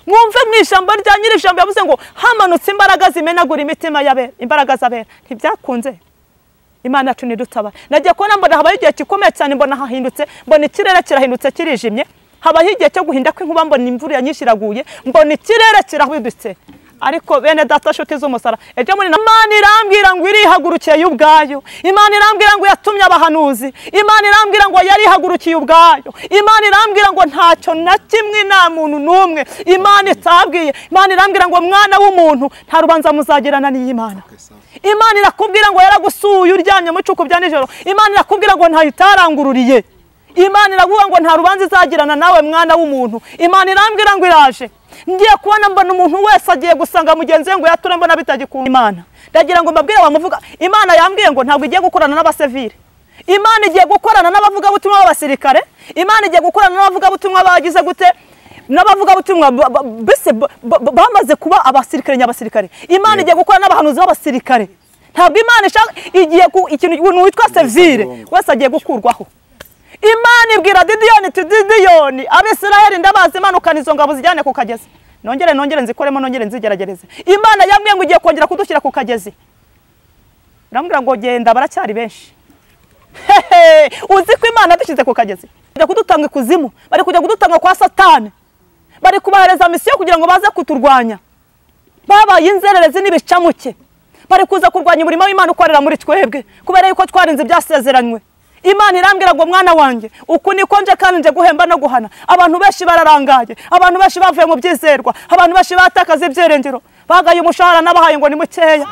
mwumve mw'ijambo rya nyiri ijambo yavuze ngo hamanutse imbaraga zimenagura imitima y'abera, imbaraga z'abera. Ntibyakunze. Imana yacu nidutaba. Nagiye kubona mbona habaye igihe gikomeye cyane, mbona hahindutse, mbona ikirere kirahindutse kirijimye, habaye igihe cyo guhinda kw'inkuba, mbona imvura yanyishiraguye, mbona ikirere kirahindutse. Ariko bene data nshuti z'umusara, ejo muri Imana irambwira ngo irihagurukiye y'ubwayo, Imana irambwira ngo yatumye abahanuzi, Imana irambwira ngo yarihagurukiye ubwayo, Imana irambwira ngo ntacyo na kimwe nta muntu n'umwe Imana itabwiye, Imana irambwira ngo mwana w'umuntu nta rubanza muzagirana n'Imana. Imana irakubwira ngo yaragusuye uryamye mu cuku bya nijoro, Imana irakubwira ngo ntayitarangururiye, Imana iravuga ngo nta rubanza izagirana nawe mwana w'umuntu. Imana irambwira ngo iraje. Ngiye kubona mbona umuntu wese agiye gusanga mugenzi we ngo yature mbona bitagikunda Imana. Ndagira ngo mbabwire bamuvuga, Imana yambwiye ngo ntabwo igiye gukorana n'abasivile, Imana igiye gukorana n'abavuga butumwa b'abasirikare, Imana igiye gukorana n'abavuga butumwa bagize gute, n'abavuga butumwa bese bamaze kuba abasirikare nyabasirikare. Imana igiye gukorana n'abahanuzi b'abasirikare. Ntabwo Imana ishaka igiye ikintu witwa civile wese agiye gukurwaho. Imana ibwira Didiyoni ati Didiyoni, Abisirayeli ndabazi manukana izo ngabo zijyane ku kagezi. Nongere nzikoremo, nongere nzigeragereze. Imana yambwiye ngo igiye kongera kudushyira ku kagezi. Ndambwira ngo genda, baracyari benshi. Uzi ko Imana dushyize ku kagezi, bajya kudutanga ikuzimu, bari kujya kudutanga kwa Satani, bari kubahereza misiyo kugira ngo baze kuturwanya. Babaye inzererezi n'ibicamuke, bari kuza kurwanya umurimo w'Imana ukorera muri twebwe, kubera yuko twarinze ibyasezeranywe. Imana irambwira ngo mwana wanjye, uku niko nje kandi nje guhemba no guhana. Abantu benshi bararangaye, abantu benshi bavuye mu byizerwa, abantu benshi batakaza ibyerengero, bagaye umushahara n'abahaye ngo ni mukeya.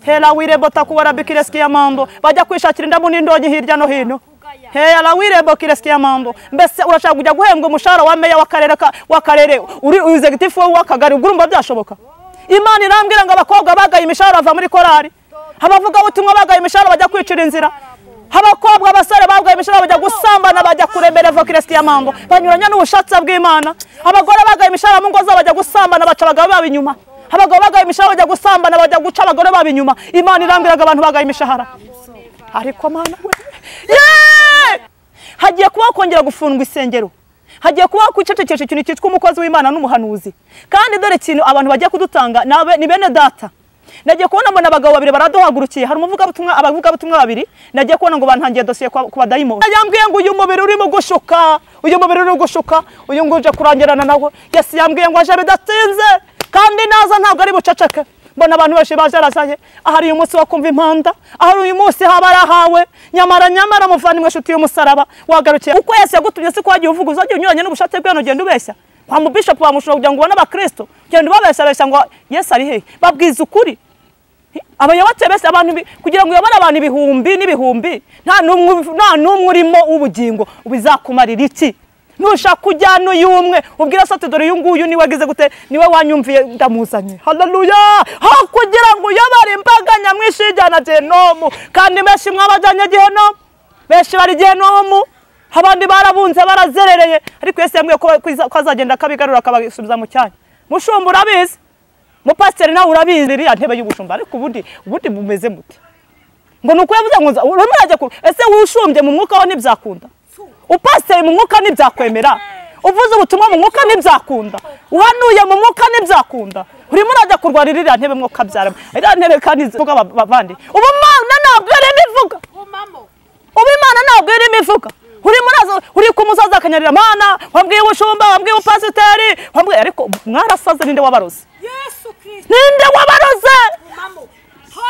Hela wirebota kuwara bikireski ya mambo, bajya kwishakira indamu n'indonyi hirya no hino. Hela wirebo kireski ya mambo, mbese urashaka kujya guhembwa umushahara wa meya w'akarere uri executive w'akagari, urumva byashoboka? Imana irambwira ngo abakobwa bagaye imishahara bava muri korari, abavuga butumwa bagaye imishahara bajya kwicira inzira, abakobwa abasore bagaye imishahara bajya gusambana, bajya kurembera vokireski ya mambo, banyuranya n'ubushatsi bw'Imana. Abagore bagaye imishahara mu ngo zabo bajya gusambana, baca abagabo babo inyuma. Abagabo bagaye imishahara bajya gusambana, bajya guca abagore babo inyuma. Imana irambwira ngo abantu bagaye imishahara. Ariko Mana we, hagiye kuba kongera gufungwa isengero, hagiye kuba kwicecekesha ikintu cyitwa umukozi w'Imana n'umuhanuzi. Kandi dore ikintu abantu bagiye kudutanga ni bene data. Nagiye kubona mbona abagabo babiri baraduhagurukiye, hari umuvuga butumwa, abavuga butumwa babiri. Nagiye kubona ngo bantangiye dosiye ku badayimoni. Yambwiye ngo uyu mubiri urimo gushuka, uyu mubiri uri gushuka, uyu nguje kurangirana nawe. Yesu yambwiye ngo aje bidatinze kandi naza ntabwo ari buceceke. Mbona abantu benshi bajarazaye, ahari uyu munsi wakumva impanda, ahari uyu munsi habarahawe, nyamara muvandimwe nshuti y'umusaraba wagarukiye. Uko Yesu yagutumye si ko wagiye uvuga uzagiye unyuranye n'ubushake bwe, genda ubeshya kwa mu bishop wa mushobora kugira ngo ubone abakristo, genda ubabeshya ngo Yesu ari he. Babwiza ukuri. Abayoboke bese abantu kugira ngo uyobore abantu ibihumbi n'ibihumbi, nta numwe urimo ubugingo ubizakumarira iki? Nushaka kujyana uyu umwe ubwira so dore uyu nguyu niwe agize gute, niwe wanyumviye ndamuzanye. Haleluya! Ha kugira ngo uyobore imbaga nyamwinshi ijyana Gehinomu, kandi benshi mwabajyanye Gehinomu, benshi bari Gehinomu, abandi barabunze barazerereye. Ariko Yesu yambwiye ko azagenda akabigarura akabasubiza mu cyanya. Mushumba urabizi, mupasiteri nawe urabizi iriya ntebe y'ubushumba. Ariko ubundi bumeze mute? Ngo nuko yavuze ngo urumurajye ku ese wushumbye mu mwuka wa ntibyakunda, upasiteri mu mwuka ntibyakwemera, uvuze ubutumwa mu mwuka ntibyakunda, uhanuye mu mwuka ntibyakunda, urimo urajya kurwarira iriya ntebe mwuka byaramo. Iriya ntebe kandi ivuga bavandi, ubu Imana ntabwo irimo ivuga, ubu Imana ntabwo irimo ivuga. Uri ku musozi akanyarira, Mana wambwiye ubushumba, wambwiye upasiteri, wambwiye. Ariko mwarasaze, ninde wabaroze? Yesu Kristo. Ninde wabaroze?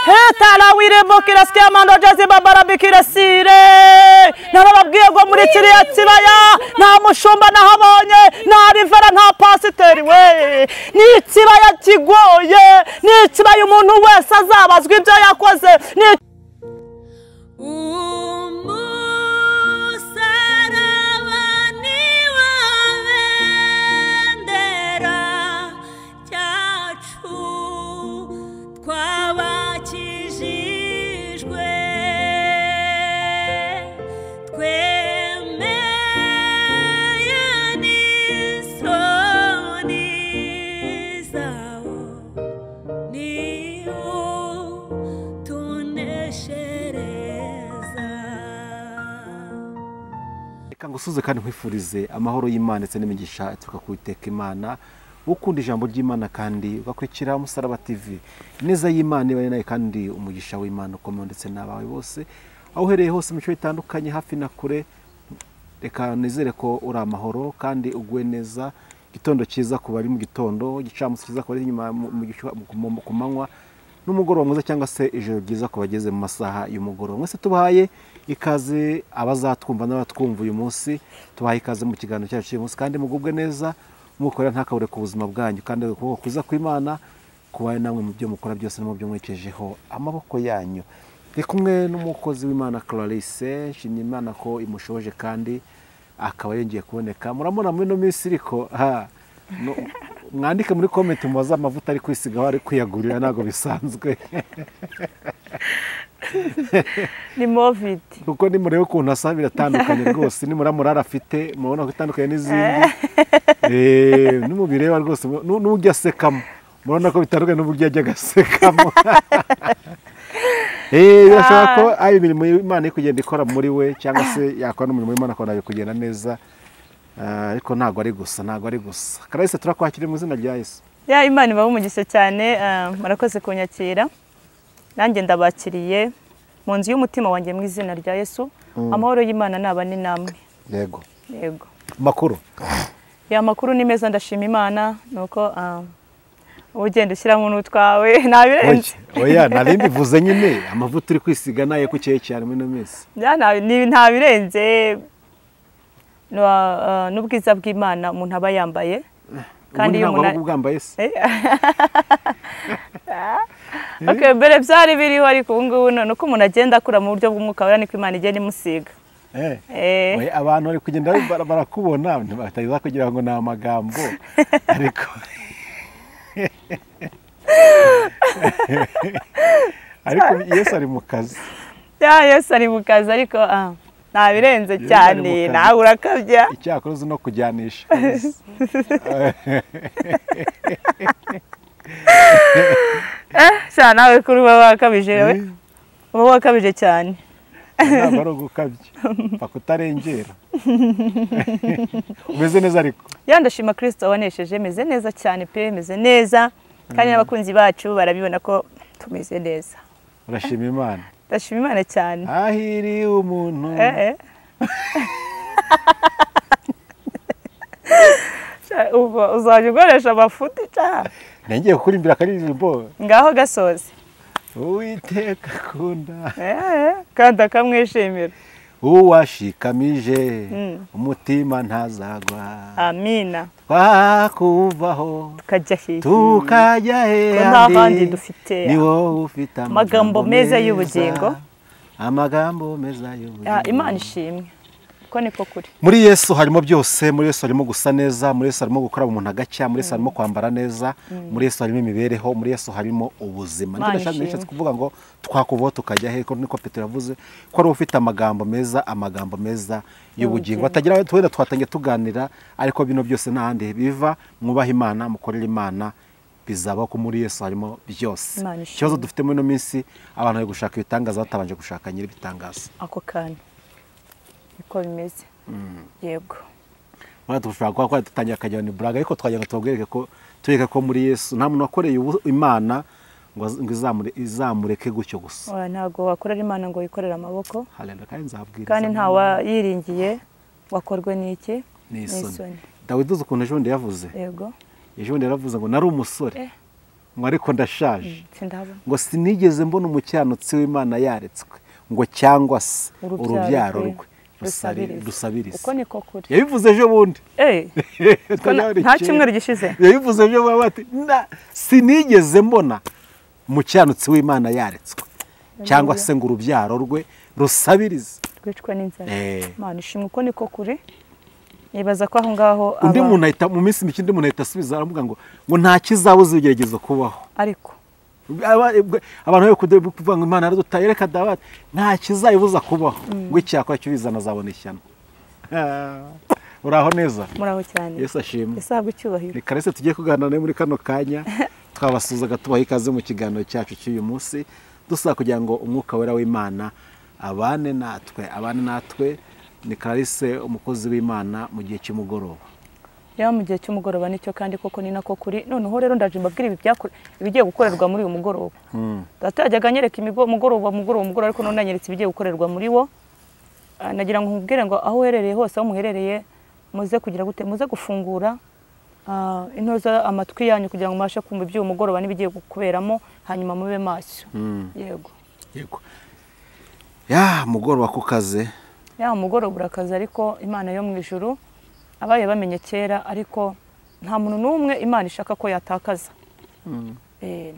Hetala wirebo kireski amando jazi babara bikiresire. Narababwiye ngo muri kiriya kibaya nta mushumba nahabonye, nta rivera, nta pasiteri we. Ni ikibaya kigoye, ni ikibaya umuntu wese azabazwa ibyo yakoze. Ngusuze kandi nkwifurize amahoro y'Imana ndetse n'imigisha ituruka ku Uwiteka Imana ukunda ijambo ry'Imana kandi ugakurikira Umusaraba TV. Neza y'Imana ibaye nawe kandi umugisha w'Imana ukomeye ndetse n'abawe bose aho uhereye hose mu bice bitandukanye hafi na kure. Reka nizere ko uri amahoro kandi uguwe neza. Gitondo cyiza kuba ari mu gitondo, gicamusi cyiza kuba ari nyuma ku manywa, n'umugoroba mwiza cyangwa se ijoro ryiza kuba bageze mu masaha y'umugoroba. Mwese tubahaye ikaze abazatwumva n'abatwumva uyu munsi, tubahaye ikaze mu kiganiro cyacu cy'uyu munsi kandi mugubwe neza, mukorera ntakabure ku buzima bwanyu kandi ukuboko kuza kw'Imana kubaye namwe mu byo mukora byose no mu byo mwekejeho amaboko yanyu. Ndi kumwe n'umukozi w'Imana Clarisse, nshimye Imana ko imushoje kandi akaba yongeye kuboneka. Muramubona muri no minsi iriko mwandike muri comment mubaza amavuta ari kwisiga ari kwiyagurira ntago bisanzwe. Ni moviti kuko ni murebe ukuntu asa biratandukanye rwose, ni muramurara afite mubona ko itandukanye n'izindi n'umubireba rwose n'uburyo asekamo murabona ko bitandukanye n'uburyo ajya agasekamo. Birashoboka ko ari imirimo y'Imana iri kugenda ikora muri we cyangwa se yakora n'umurimo w'Imana akora kugenda neza, ariko ntago ari gusa. Clarisse turakwakiriye mu izina rya Yesu. Imana ibahe umugisha cyane, murakoze kunyakira. Nange ndabakiriye mu nzu y'umutima wanjye mu izina rya Yesu. Amahoro y'Imana nabane namwe. Yego. Makuru ni meza, ndashima Imana nuko ugenda ushyiramo n'utwawe nabirenze. Oya narindi vuze nyine amavuta uri kwisiga naye ku cyehe cyane muri no minsi. Nta birenze n'ubwiza bw'Imana umuntu aba yambaye kandi iyo umuntu bwambaye se. Okay, mbere byari biriho ariko ubu ngubu none uko umuntu agenda akura mu buryo bw'umwuka wera niko Imana igenda imusiga. Abantu bari kugenda barakubona batayiza kugira ngo ni amagambo ariko Yesu ari mu kazi. Yesu ari mu kazi ariko nta birenze cyane, nawe urakabya. Icyakora uzi no kujyanisha. Nawe kuri uba wakabije cyane. Ntabwo ari ugukabya bakutarengera. Umeze neza ariko? Ndashima Kristo wanesheje, meze neza cyane pe, meze neza kandi n'abakunzi bacu barabibona ko tumeze neza. Urashima Imana? Ndashima Imana cyane. Ahiri umuntu. Ubu uzajya ukoresha amafuti cyane. Nangiye kukurimbira akaririmbo. Ngaho gasoze. Uwiteka akunda. Kandi akamwishimira. Uwashikamije umutima ntazagwa. Amina. Twakuvaho tukajya he, tukajya he, nta handi dufite. Ni wowe ufite amagambo meza y'ubugingo. Amagambo meza y'ubugingo. Imana ishimwe. Ko niko kuri. Muri Yesu harimo byose, muri Yesu harimo gusa neza, muri Yesu harimo gukora umuntu agacya, muri Yesu harimo kwambara neza, muri Yesu harimo imibereho, muri Yesu harimo ubuzima. Ndashaka kuvuga ngo twakuvaho tukajya he, ko niko Petero yavuze ko ari ufite amagambo meza y'ubugingo. Atagira twenda twatangiye tuganira ariko bino byose n'ahandi biva. Mwubaha Imana, mukorera Imana, bizaba ko muri Yesu harimo byose. Ikibazo dufite muri no minsi abantu bari gushaka ibitangaza batabanje gushaka nyiri bitangaza. Ako kandi niko bimeze. Yego. Dushobora kuba dutangira akajya ni buraga ariko twajyaga tubwireke ko muri Yesu nta muntu wakoreye Imana ngo izamureke gutyo gusa. Ntago wakorera Imana ngo yikorera amaboko. Haleluya. Kandi nzabwiriza. Kandi nta wayiringiye wakorwe n'iki? N'isoni. Dawidi uzi ukuntu ejo bundi yavuze. Yego. Ejo bundi yaravuze ngo nari umusore ngo ariko ndashaje, sindabona ngo sinigeze mbona umucyanutsi w'Imana yaretswe ngo cyangwa se urubyaro rwe rusabiriza. Uko niko kuri. Yabivuze ejo bundi. Nta cyumweru gishize. Yabivuze ejo bundi sinigeze mbona umucyanutsi w'Imana yaretswe cyangwa se ngo urubyaro rwe rusabiriza. Rwicwa n'inzara. Imana ishimwe. Uko niko kuri. Nibaza ko aho ngaho undi muntu ahita mu minsi mike ahita asubiza aravuga ngo nta kizabuze ugerageza kubaho. Ariko abantu bari kuvuga ngo Imana yaradutaye reka Dawidi nta kizayibuza kubaho ngo icyakora cyubizana azabona ishyano. Uraho neza? Muraho cyane. Yesu ashimwe. Isabwe cyubahiro. Ni Clarisse tugiye kuganira nawe muri kano kanya. Twabasuzaga tubaha ikaze mu kiganiro cyacu cy'uyu munsi dusaba kugira ngo umwuka wera w'Imana abane natwe. Ni Clarisse umukozi w'Imana mu gihe cy'umugoroba. ya mu gihe cy'umugoroba nicyo kandi koko ni nako kuri noneho rero ndaje mbabwira ibigiye gukorerwa muri uyu mugoroba data yajyaga anyereka mugoroba ariko none anyeretse ibigiye gukorerwa muri wo nagira ngo nkubwire ngo aho uherereye hose aho muherereye muze kugira gute muze gufungura intoza amatwi yanyu kugira ngo mubashe kumva iby'uyu mugoroba n'ibigiye kuberamo hanyuma mube maso yego ya mugoroba ku kaze ya mugoroba urakaze ariko Imana yo mu ijuru abaye bamenye kera ariko nta muntu n'umwe Imana ishaka ko yatakaza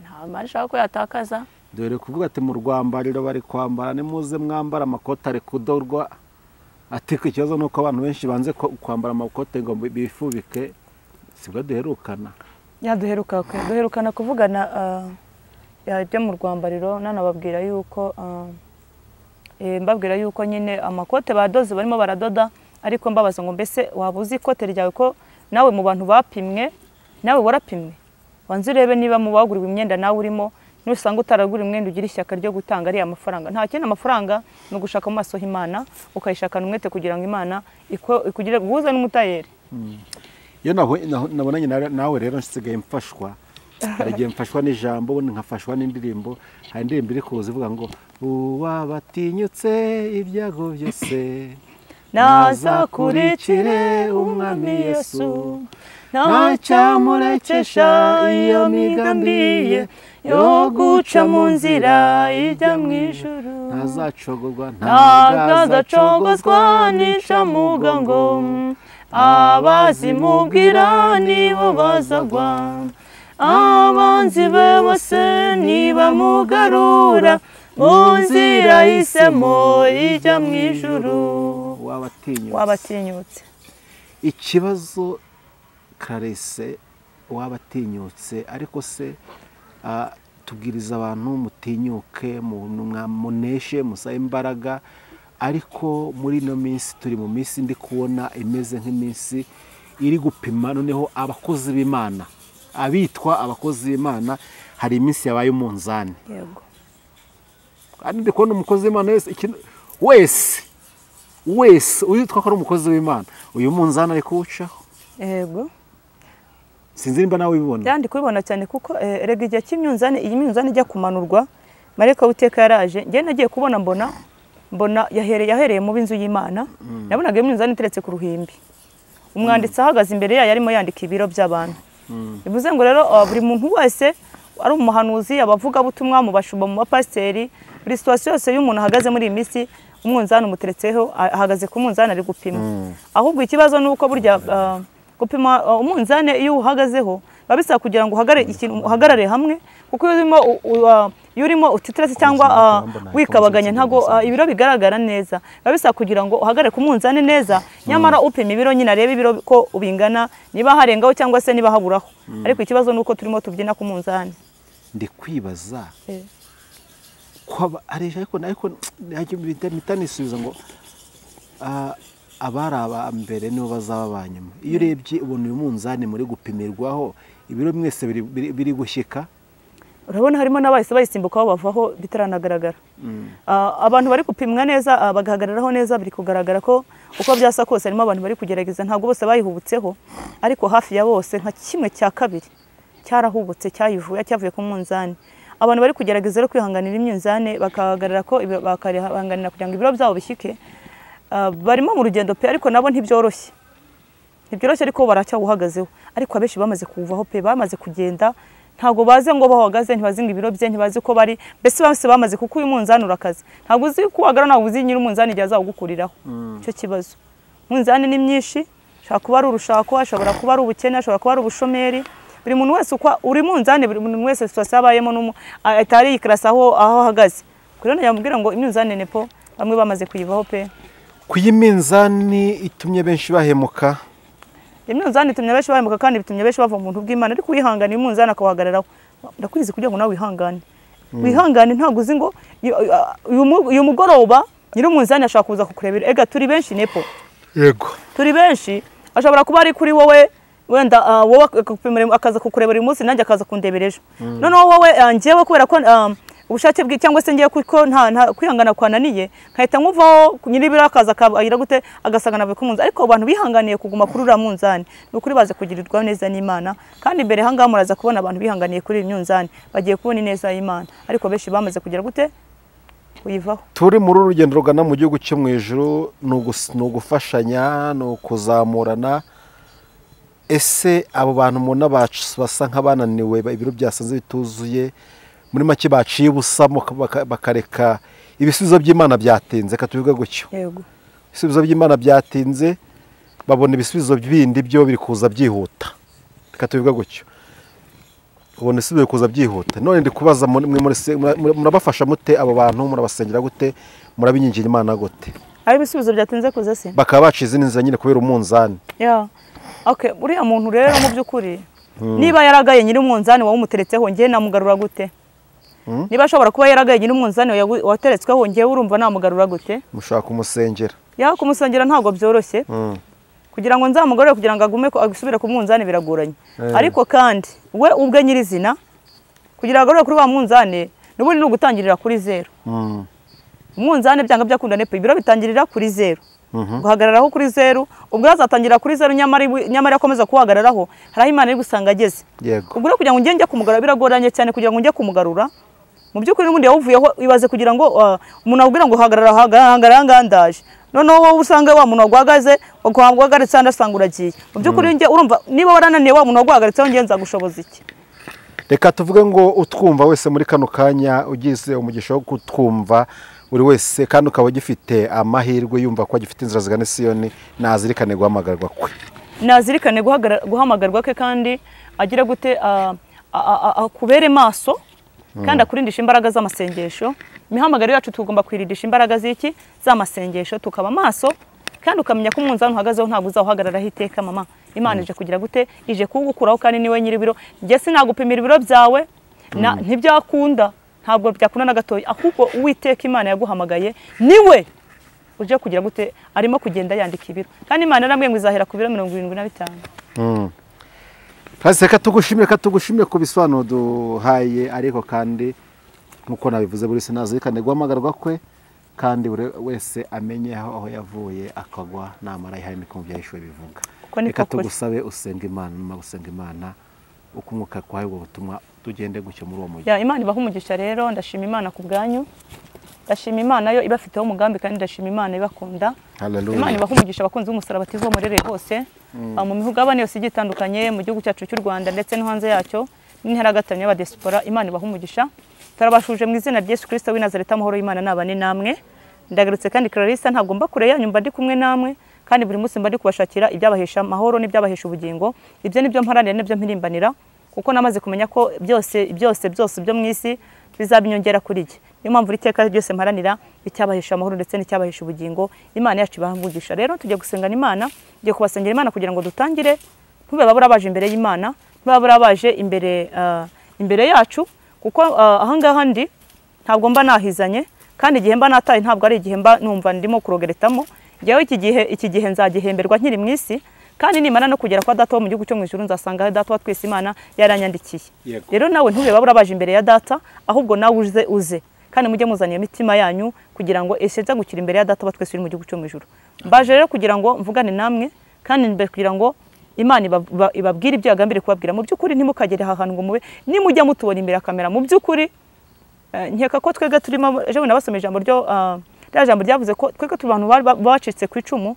nta Imana ishaka ko yatakaza dore kuvuga ati mu rwambariro bari kwambara nimuze mwambara amakoti ari kudorwa ati ko ikibazo nuko abantu benshi banze kwambara amakote ngo bifubike sibwo duherukana duherukana kuvugana byo mu rwambariro nanababwira yuko mbabwira yuko nyine amakote badoze barimo baradoda ariko mbabaza ngo mbese wabuze ikote ryawe ko nawe mu bantu bapimwe nawe warapimwe wanze urebe niba mu baguriwe imyenda nawe urimo nusanga utaragura imwenda ugira ishyaka ryo gutanga ari amafaranga nta kintu amafaranga no gushaka mu maso h'Imana ukayishakana umwete kugira ngo Imana ikugire guhuza n'umutayeri iyo nabonanye nawe rero nsigaye mfashwa haragiye mfashwa n'ijambo ubundi nkafashwa n'indirimbo hari indirimbo iri kuza ivuga ngo wabatinyutse ibyago byose nazakurikire umwami Yesu ntacyamurekesha iyo migambi ye yo guca mu nzira ijya mu ijuru ntazacogozwa n'incamugongo abazimubwira nibo bazagwa abanzi be bose nibamugarura mu nzira hisemo ijya mu ijuru wabatinyutse ikibazo karese wabatinyutse ariko se tubwiriza abantu mutinyuke muneshe musabe imbaraga ariko muri ino minsi turi mu minsi ndi kubona imeze nk'iminsi iri gupima noneho abakozi b'Imana abitwa abakozi b'Imana hari iminsi yabaye umunzani yego kandi ndi kubona umukozi w'Imana wese uyitwa ko ari umukozi w'Imana uyu munzani ari kuwucaho yego sinzi nimba nawe ubibona kandi kubibona cyane kuko rega igihe cy'imyunzani iyi myunzani ijya kumanurwa mareka witeka yaraje ngiye nagiye kubona mbona yahereye mu b'inzu y'Imana nabonaga imyunzani iteretse ku ruhimbi umwanditsi ahagaze imbere yayo arimo yandika ibiro by'abantu bivuze ngo rero buri muntu wese ari umuhanuzi abavuga butumwa mu bashumba mu bapasiteri buri situation yose y'umuntu ahagaze muri iyi minsi umunzani umuteretseho ahagaze ku munzani ari gupima ahubwo ikibazo nuko burya gupima umunzani iyo uhagazeho babisa kugira ngo uhagarare hamwe kuko iyo urimo utitrese cyangwa wikabaganya ntago ibiro bigaragara neza babisa kugira ngo uhagarare ku munzani neza nyamara upima ibiro nyine arebe ibiro ko ubingana niba harengaho cyangwa se niba haburaho ariko ikibazo nuko turimo tubyina ku munzani ndi kwibaza ko ariko mitanisubiza ngo abari mbere nibo bazaba banyuma iyo urebye ubona uyu munzani muri gupimirwaho ibiro mwese biri gushyika urabona harimo n'abahise bayisimbukaho bavaho bitaranagaragara abantu bari gupimwa neza bagahagararaho neza biri kugaragara ko uko byasa kose harimo abantu bari kugerageza ntabwo bose bayihubutseho ariko hafi ya bose nka kimwe cya kabiri cyarahubutse cyavuye ku munzani abantu bari kugerageza rero kwihanganira imyunzani bakahagarara ko bakahanganira kugira ngo ibiro byabo bishyike barimo mu rugendo pe ariko nabo ntibyoroshye ariko baracyawuhagazeho ariko abenshi bamaze kuvaho pe bamaze kugenda ntago baze ngo bahagaze ntibazi ngo ibiro bye ntibazi ko bari bese bamaze kuko uyu munzani urakaze ntago uzi kuhagara ntago uzi nyiri umunzani igihe azawugukuriraho cyo kibazo munzani ni myinshi ashobora kuba ari urushako ashobora kuba ari ubukene ashobora kuba ari ubushomeri buri muntu wese uko uri munzani buri muntu wese twasabayemo atari yikirasa aho ahagaze kuri none yamubwira ngo imyunzani nepo bamwe bamaze kuyivaho pe kuyiminzani itumye benshi bahemuka imyunzani itumye benshi bahemuka kandi bitumye benshi bava mu muntu bw'Imana ariko wihangana imyunzani akawagararaho ndakwizi kugira ngo nawe wihangane ntago uzi ngo uyu mugoroba nyiri umunzani ashaka kuza kukurebera ega turi benshi nepo yego turi benshi ashobora kuba ari kuri wowe wenda wowe akaza kukurebera uyu munsi nanjye akaza kundebera ejo noneho wowe njyewe kubera ko ubushake bwi cyangwa se ngiye kuko nta kwihangana kwananiye nkahita nkuvaho nyiribira akaza akagira gute agasanga navuye ku munzani. Ariko abantu bihanganiye kuguma kuri uriya munzani n'ukuri baze kugirirwa neza n'Imana. Kandi imbere hangaha muraza kubona abantu bihanganiye kuri uyu munzani bagiye kubona neza y'Imana, ariko benshi bamaze kugira gute kuyivaho. Turi muri urugendo rugana mu gihugu cyo mu ijuru, ni ugufashanya, ni ukuzamurana. Ese abo bantu mubona basa nk'abananiwe, ibiro byasanze bituzuye, muri make baciye ubusamo bakareka ibisubizo by'Imana byatinze, katuvuga gutyo. Yego. Ibisubizo by'Imana byatinze, babona ibisubizo bindi byo biri kuza byihuta, katuvuga gutyo. Ubona ibisubizo biri kuza byihuta. None ndi kubaza murabafasha mute abo bantu, murabasengera gute, murabingingira Imana gute? Ari ibisubizo byatinze kuza se? Bakaba bacize n'inzira nyine kubera umunzani. Yeah. Okay, buriya muntu rero mu by'ukuri niba yaragaye nyiri umunzani wawumuteretseho ngiye namugarura gute? Niba ashobora kuba yaragaye nyiri umunzani wateretsweho ngiye urumva namugarura gute? Mushaka kumusengera. Ya kumusengera ntago byoroshye. Kugira ngo nzamugarure kugira ngo agume agisubire ku munzani biragoranye. Ariko kandi we ubwe nyirizina kugira agarure kuri wa munzani n'ubundi no gutangirira kuri 0. Umunzani byanga byakunda nepe ibiro bitangirira kuri 0. Guhagararaho kuri 0 ubwo azatangira kuri 0 nyamara akomeza kuhagararaho haraho Imana iri gusanga ageze. Ubwo kugira ngo njye kumugarura biragoranye cyane kugira ngo njye kumugarura mu by'ukuri n'ubundi yavuyeho ibaze kugira ngo umuntu abwira ngo hagarara ngandaje noneho wowe usanga wa muntu wagwagaze wagwagaritse ndasanga uragiye. Mu by'ukuri njye urumva niba warananiye wa muntu wagwagaritse njye nzagushoboza iki? Reka tuvuge ngo utwumva wese muri kano kanya ugize umugisha wo kutwumva buri wese kandi ukaba gifite amahirwe yumva ko gifite inzira zigana Siyoni, nazirikane guhamagarwa kwe. Nazirikane guhamagarwa ke kandi agira gute akubere maso kandi akurindisha imbaraga z'amasengesho. Imihamagaro yacu tugomba kwirindisha imbaraga z'iki z'amasengesho, tukaba maso kandi ukamenya ko umunzani uhagazeho ntabwo uzahagararaho iteka. Mama Imana ije kugira gute, ije kugukuraho kandi niwe nyiribiro. Ngiye sinagupimira ibiro byawe ntibyakunda, ntabwo byakunda na gatoya, ahubwo Uwiteka Imana yaguhamagaye niwe uje kugira gute arimo kugenda yandika ibiro. Kandi Imana yaramwe ngo izahera ku biro 75. Reka tugushimire ku bisobanuro duhaye, ariko kandi nkuko nabivuze buri wese nazirikane guhamagarwa kwe kandi buri wese amenye aho yavuye akagwa namara ihari niko byahishwe bivuga. Reka tugusabe usenga Imana uko umwuka kwawe ubutumwa tugende gucyo muri uwo mujyi. Ya Imana ibaha umugisha rero, ndashima Imana ku bwanyu. Ndashima Imana yo ibafiteho umugambi kandi ndashima Imana ibakunda. Imana ibaha umugisha abakunzi b'umusaraba TV murereye hose. Mu mihugabane yose igitandukanye mu gihugu cyacu cy'u Rwanda ndetse no hanze yacyo n'intera gatanya y'aba diaspora. Imana ibaha umugisha. Tarabashuje mu izina rya Yesu Kristo w'i Nazareti, amahoro y'Imana nabane namwe. Ndagarutse kandi Clarissa ntabwo mba kure yanyu, mba ndi kumwe namwe kandi buri munsi mba ndi kubashakira ibyabahesha amahoro n'ibyabahesha ubugingo. Ibyo nibyo mparanira n'ibyo mpirimbanira, kuko namaze kumenya ko byose byo mu isi bizabinyongera kuri jye. Niyo mpamvu iteka byose mparanira icyabahesha amahoro ndetse n'icyabahesha ubugingo. Imana yacu ibahambugisha. Rero tujye gusengana Imana, tujye kubasengera Imana kugira ngo dutangire ntube babura baje imbere y'Imana, ntube babura baje imbere yacu, kuko ahangaha ndi ntabwo mba nahizanye kandi igihe mba nataye ntabwo ari igihe mba numva ndimo kurogeretamo. Njyewe iki gihe nzagihemberwa nkiri mu isi, kandi nimana no kugera kwa data wo mu gihugu cyo mu ijuru nzasanga data wa twese Imana yaranyandikiye. Rero nawe ntube babura baje imbere ya data, ahubwo nawe uze kandi mujye muzaniye imitima yanyu kugira ngo eseza gukira imbere ya data wa twese uri mu gihugu cyo mu ijuru. Mbaje rero kugira ngo mvugane namwe kandi mbe kugira ngo Imana ibabwire ibyo yagambiriye kubabwira. Mu by'ukuri ntimukagere ahantu ngo mube nimujya mutubona imbere ya kamera. Mu by'ukuri nkeka ko twega turimo ejo nabasomeye ijambo jambo ryavuze ko twega tubantu bacitse ku icumu.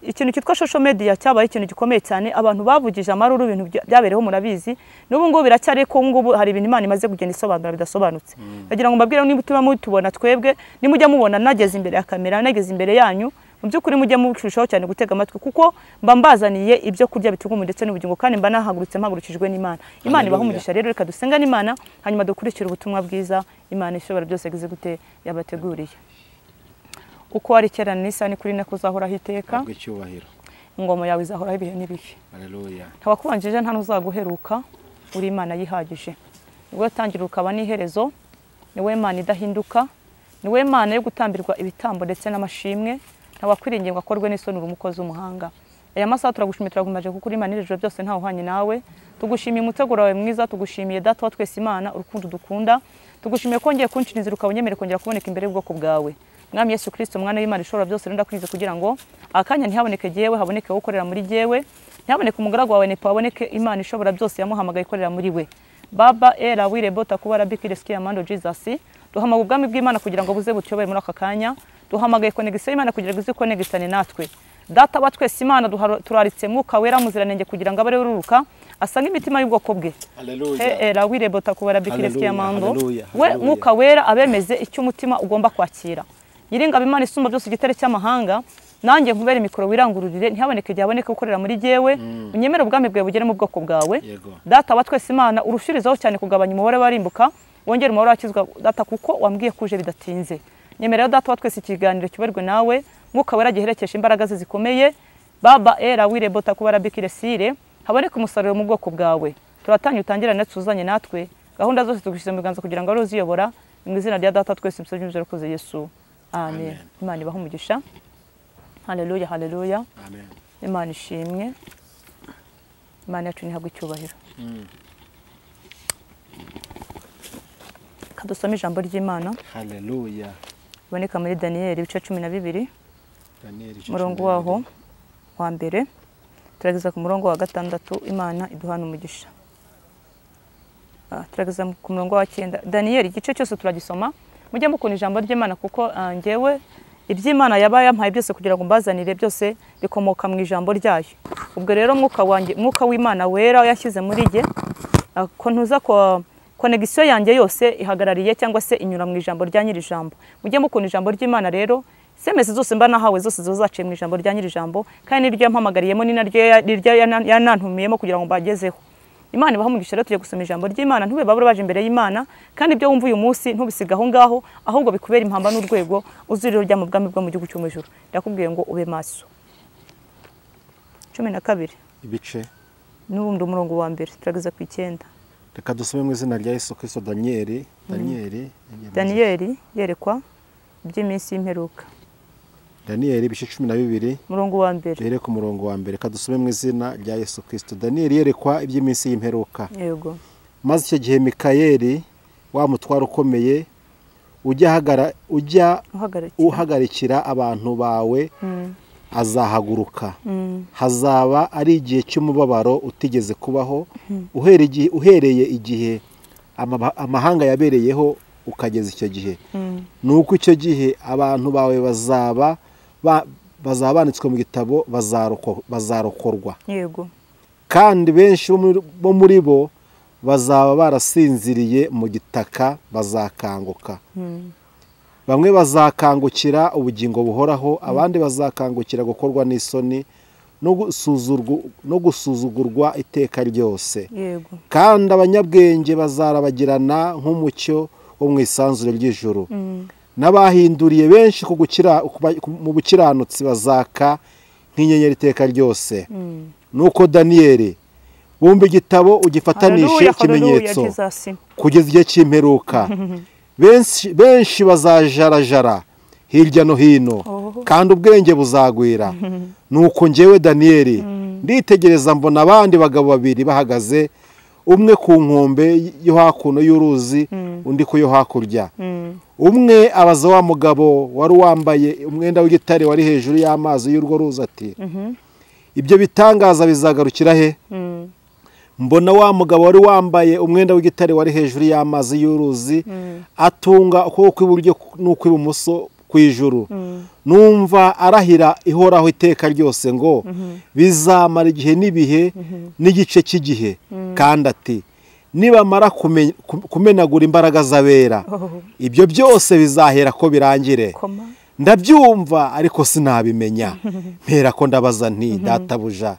Ikintu kitwa social media cyabaye ikintu gikomeye cyane, abantu bavugije amaruru ibintu byabereho murabizi. N'ubu ngo biracyari ko ngubu hari ibintu Imana imaze kugenda isobanura bidasobanutse. Ndagira ngo mbabwire niba utuma mutubona twebwe nimujya mubona nageze imbere ya kamera, nageze imbere yanyu, mu by'ukuri mujye murushaho cyane gutega amatwi, kuko mba mbazaniye ibyo kurya bituguma ndetse n'ubugingo kandi mba mpagurukijwe n'Imana. Imana ibaha umugisha. Rero reka dusengane Imana hanyuma dukurikira ubutumwa bwiza Imana ishobora byose gize gute yabateguriye. Uko ari kera n'isa ni kuri nako uzahoraho iteka, ingoma yawe izahoraho ibihe n'ibihe. Haleluya. Ntawakubanjije nta nuzaguheruka, uri Imana yihagije. Ubwo yatangira ukaba n'iherezo, niwe Imana idahinduka, niwe Imana yo gutambirwa ibitambo ndetse n'amashimwe. Ntawakwiringiye ngo akorwe n'isoni uri umukozi w'umuhanga. Aya masaha turagushimiye turagumaje kuko uri Imana ijuru byose ntaho uhanye nawe. Tugushimiye umuteguro wawe mwiza, tugushimiye data wa twese Imana urukundo dukunda. tugushimiye ko ngiye kunshiriza ukabonyemere kongera kuboneka imbere y'ubwoko bwawe. Mwami Yesu Kristo mwana w'Imana ishobora byose renda kwize kugira ngo akanya ntihaboneke jewe haboneke gukorera muri jewe, ntihaboneke umugaragu wawe nepa haboneke Imana ishobora byose yamuhamagaye ikorera muri we. Baba era wirebota kuba rabikire skiya mando Jesus, duhamagaye ubwami bw'Imana kugira ngo buze butyobere muri aka kanya, duhamagaye konegisiyo y'Imana kugira ngo izikonegitane natwe. Data wa twese Imana turaritse Mwuka Wera muziranenge kugira ngo abare ururuka asanga imitima y'ubwoko bwe. Era wirebota kuba rabikire skiya mando, we Mwuka Wera abemeze icyo umutima ugomba kwakira. Yiringa Imana isumba byose igitare cy'amahanga, nange nkubere mikoro wirangururire ntihaboneke byaboneke gukorera muri jewe, unyemere ubwami bwawe bugere mu bwoko bwawe. Data wa twese Imana urushirizaho cyane kugabanya umubare warimbuka, wongera umubare wakizwa data kuko wambwiye kuje bidatinze. Nyemerera data wa twese ikiganiro kibarwe nawe, Mwuka Wera giherekesha imbaraga ze zikomeye. Baba era wirebota kuba rabikire sire, haboneke umusaruro mu bwoko bwawe. Turatanye utangirane tuzanye natwe, gahunda zose tugushize mu biganza kugira ngo ari uziyobora, mu izina rya data twese musabye kuze Yesu. Amen. Imana ibahe umugisha. Haleluya, haleluya. Amen. Imana ishimwe. Imana yacu nihabwe icyubahiro. Kadusome ijambo ry'Imana. Haleluya. Iboneka muri Daniel ibice 12. Daniel murongo waho wa mbere turageza ku murongo wa gatandatu. Imana iduhana umugisha. Turageza ku murongo wa 9. Daniel igice cyose turagisoma. Mujye mukunda ijambo ry'Imana kuko ngewe iby'Imana yabaye yampaye byose kugira ngo mbazanire byose bikomoka mu ijambo ryayo. Ubwo rero Mwuka w'Imana Wera yashyize muri jye ko ntuza ko konegisiyo yanjye yose ihagarariye cyangwa se inyura mu ijambo rya nyiri ijambo. Mujye mukunda ijambo ry'Imana rero, semese zose mba nahawe zose zizaciye mu ijambo rya nyiri ijambo, kandi niryo yampamagariyemo ni naryo yanantumiyemo kugira ngo mbagezeho. Imana ibaha umugisha rero, tujye gusoma ijambo ry'Imana, ntube babura baje imbere y'Imana, kandi ibyo wumva uyu munsi ntubisiga aho ngaho, ahubwo bikubera impamba n'urwego uziriro rya mu bwami bwo mu gihugu cyo mu ijuru. Ndakubwiye ngo ube maso. 12 ibice n'ubundi umurongo wa mbere turageza ku 9. Reka dusome mu izina rya Yesu Kristo. Daniel yerekwa by'iminsi y'imperuka. Daniel ibice 12 murongo wa mbere. Rere ku murongo wa mbere. Kadusome mu izina rya Yesu Kristo. Daniel yerekwa iby'iminsi y'imperuka. Yego. Maze icyo gihe Mikayeli wa mutwaro ukomeye ujya uhagarikira abantu bawe azahaguruka. Hazaba ari igihe cy'umubabaro utigeze kubaho, uhereye igihe amahanga yabereyeho ukageza icyo gihe. Nuko icyo gihe abantu bawe bazaba banditswe mu gitabo bazarokorwa. Yego. Kandi benshi bo muri bo bazaba barasinziriye mu gitaka bazakanguka. Bamwe bazakangukira ubugingo buhoraho, abandi bazakangukira gukorwa n'isoni no gusuzugurwa iteka ryose. Yego. Kandi abanyabwenge bazarabagirana nk'umucyo wo mu isanzure ry'ijuru. N'abahinduriye benshi mu bukiranutsi bazaka nk'inyenyeri iteka ryose. Nuko Daniel bumba igitabo ugifatanishe ikimenyetso kugeza igihe cy'imperuka. Benshi bazajarajara hirya no hino, kandi ubwenge buzagwira. Nuko njyewe Daniel nditegereza mbona abandi bagabo babiri bahagaze, umwe ku nkombe yo hakuno y'uruzi, undi ku yo hakurya. Umwe abaza wa mugabo wari wambaye umwenda w'igitare wari hejuru y'amazi y'urwo ruzi ati, ibyo bitangaza bizagarukira he? Mbona wa mugabo wari wambaye umwenda w'igitare wari hejuru y'amazi y'uruzi atunga ukuboko kw'iburyo n'ukw'ibumoso kw'ijuru. Numva arahira ihoraho iteka ryose ngo bizamara igihe n'ibihe n'igice cy'igihe. Kandi ati, nibamara kumenagura imbaraga z'abera, ibyo byose bizahera ko birangire. Ndabyumva ariko sinabimenya. Mpera ko ndabaza nti, databuja,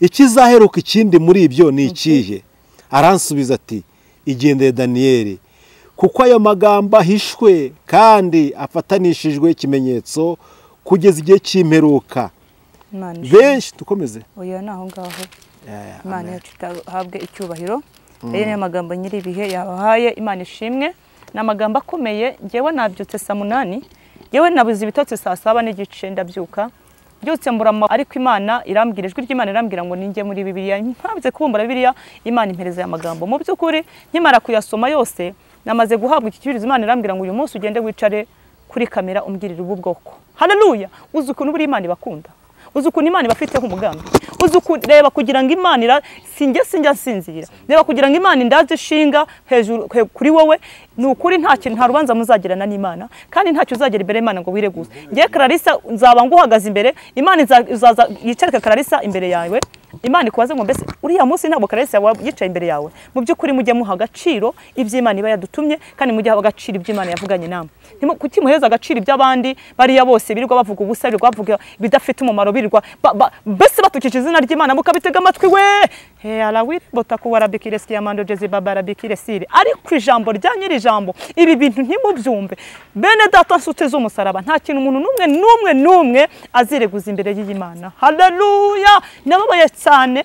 ikizaheruka ikindi muri ibyo ni ikihe? Aransubiza ati, igendere Daniel, kuko ayo magambo ahishwe kandi afatanishijwe ikimenyetso kugeza igihe cy'imperuka. Benshi tukomeze. Oya naho ngaho. Imana yacu ihabwe icyubahiro. Ayo ni amagambo nyiri ibihe yabahaye. Imana ishimwe. Ni amagambo akomeye. Ngewe nabyutse saa 8. Yewe nabuze ibitotsi saa 7 n'igice ndabyuka. Byutse mburama, ariko Imana irambwira, ijwi ry'Imana irambwira ngo ninjye muri Bibiliya. Mpabize kubumbura Bibiliya, Imana impereza ya magambo. Mu byukuri nkimara kuyasoma yose, namaze guhabwa iki kibirizo Imana irambwira ngo uyu munsi ugende wicare kuri kamera umbwirira ubu bwoko. Haleluya. Uzi ukuntu buri Imana ibakunda, uzi ukuntu Imana ibafiteho umugambi, uzi reba kugira ngo Imana sinjya nsinzira, reba kugira ngo Imana indaze ishinga hejuru kuri wowe. Ni ukuri nta rubanza muzagirana n'Imana, kandi ntacyo uzagera imbere y'Imana ngo wireguze. Ngiye Clarissa nzaba nguhagaze imbere, Imana izaza yicareka Clarissa imbere yawe, Imana ikubaze ngo mbese uriya munsi ntabwo Clarissa yicaye imbere yawe. Mu by'ukuri mujye muha agaciro iby'Imana iba yadutumye, kandi mujye agaciro iby'Imana yavuganye namwe. Kuki muheza agaciro iby'abandi bariya bose birirwa bavuga ubusa, birirwa bavuga bidafite umumaro, birirwa mbese batukije izina ry'Imana mukabitega amatwi we. Alawire botakuwa rabikiresi yamando jezi babara bikiresire. Ariko ijambo rya nyiri ijambo ibi bintu ntimubyumve. Bene data nshuti z'umusaraba, nta kintu umuntu n'umwe azireguza imbere y'Imana. Haleluya. Nababaye cyane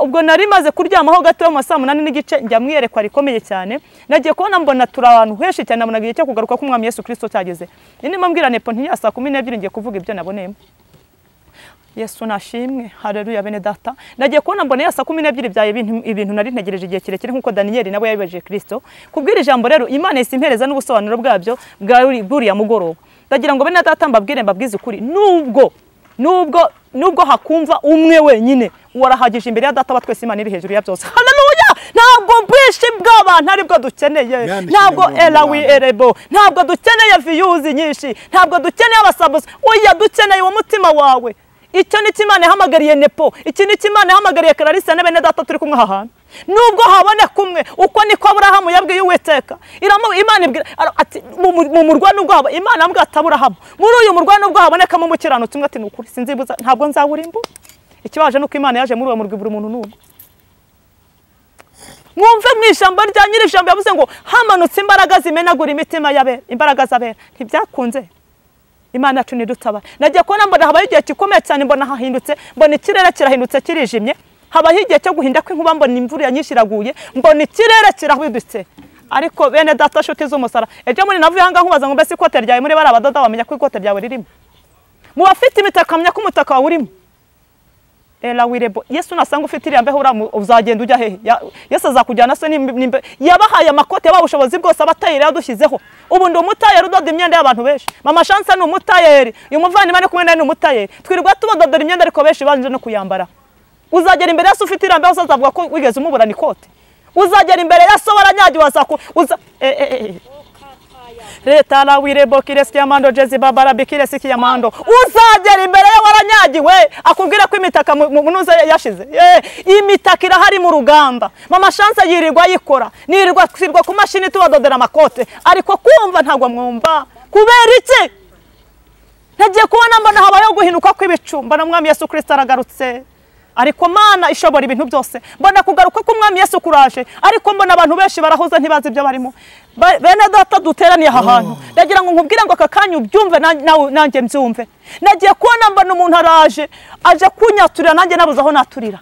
ubwo nari maze kuryamaho gato mu saa 8 n'igice njya mwiyerekwa rikomeye cyane. Nagiye kubona mbona turi abantu henshi cyane, nabona igihe cyo kugaruka k'umwami Yesu Kristo cyageze. Nini mbwira nepo ntiya saa 12 ngiye kuvuga ibyo naboneyemo. Yesu nashimwe. Haleluya bene data. Nagiye kubona mbona ya saa 12 byaye ibintu nari ntegereje igihe kirekire nkuko Daniel nabo yabibaje Kristo. Kubwira ijambo rero Imana isimpereza n'ubusobanuro bwabyo buriya mugoroba. Ndagira ngo bene data mbabwize ukuri, nubwo hakumva umwe wenyine warahagije imbere ya data batwese Imana iri hejuru ya byose. Haleluya. Ntabwo bwishi bw'abantu aribwo dukeneye, ntabwo erebo, ntabwo dukeneye views nyinshi, ntabwo dukeneye abasabos, oya dukeneye uwo mutima wawe. Icyo ni Imana yahamagariye Nepo, iki ni Imana yahamagariye Clarissa na bene data turi kumwe aha. Nubwo habone kumwe uko niko Aburahamu yabwiye Uwiteka. Imana ibwira ati mu murwa nubwo haba Imana ambwa Aburahamu, muri uyu murwa nubwo habonekamo umukiranutsi umwe ati nukuri sinzibuza ntabwo nzawurimbu. Ikibaje nuko Imana yaje muri uwo murwi buri muntu n'umwe. Mwumve mw'ijambo rya nyiri ijambo yavuze ngo hamanutse imbaraga zimenagura imitima y'abera, imbaraga z'abera. Ntibyakunze. Imana yacu nidutaba. Nagiye kubona mbona habaye igihe gikomeye cyane, mbona hahindutse, mbona ikirere kirahindutse kirijimye. Habaye igihe cyo guhinda kw'inkuba, mbona imvura nyinshi iraguye, mbona ikirere kirahwidutse. Ariko bene data nshuti z'umusaraba, ejo muri navuye hanga nkubaza ngo mbese ikote ryawe muri barabadoda bamenya ko ikote ryawe ririmo. Mu bafite imitaka menya ko umutaka wawe urimo. Wirebo Yesu nasanga ufite iriya mbeho uzagenda ujya hehe? Yesu azakujyana se nimbe yabahaye amakote y'abushobozi bwose abatayeri yadushyizeho. Ubu ndi umutayeri udoda imyenda y'abantu benshi. Mama Chance ni umutayeri, uyu muvandimwe ari kumwe ni umutayeri. Twirirwa tubadodora imyenda ariko benshi banje no kuyambara. Uzagera imbere Yesu ufite iriya mbeho uzavuga ko wigeze umuburana ikote. Uzagera imbere Yesu waranyagiwe Leta la wirebo kiresi yamando jezi babara bikiresi kiyamando. Uzagera imbere ya waranyagiwe akubwira ko imitaka munuze yashize. Imitaka irahari mu rugamba. Mama Chance yirirwa yikora. Nirirwa kwirwa ku mashini tubadodera amakote. Ariko kumva ntagwa mwumva. Kubera iki? Nagiye kubona mbona habayo guhinuka kw'ibicu. Mbona umwami Yesu Kristo aragarutse. Ariko Mana ishobora ibintu byose. Mbona kugaruka k'umwami Yesu kuraje. Ariko mbona abantu benshi barahoza ntibazi ibyo barimo. Bene data duteraniye aha hantu. Ndagira ngo nkubwire ngo akakanyu byumve nanjye mbyumve. Nagiye kubona mbona umuntu araje aje kunyaturira nanjye nabuze aho naturira.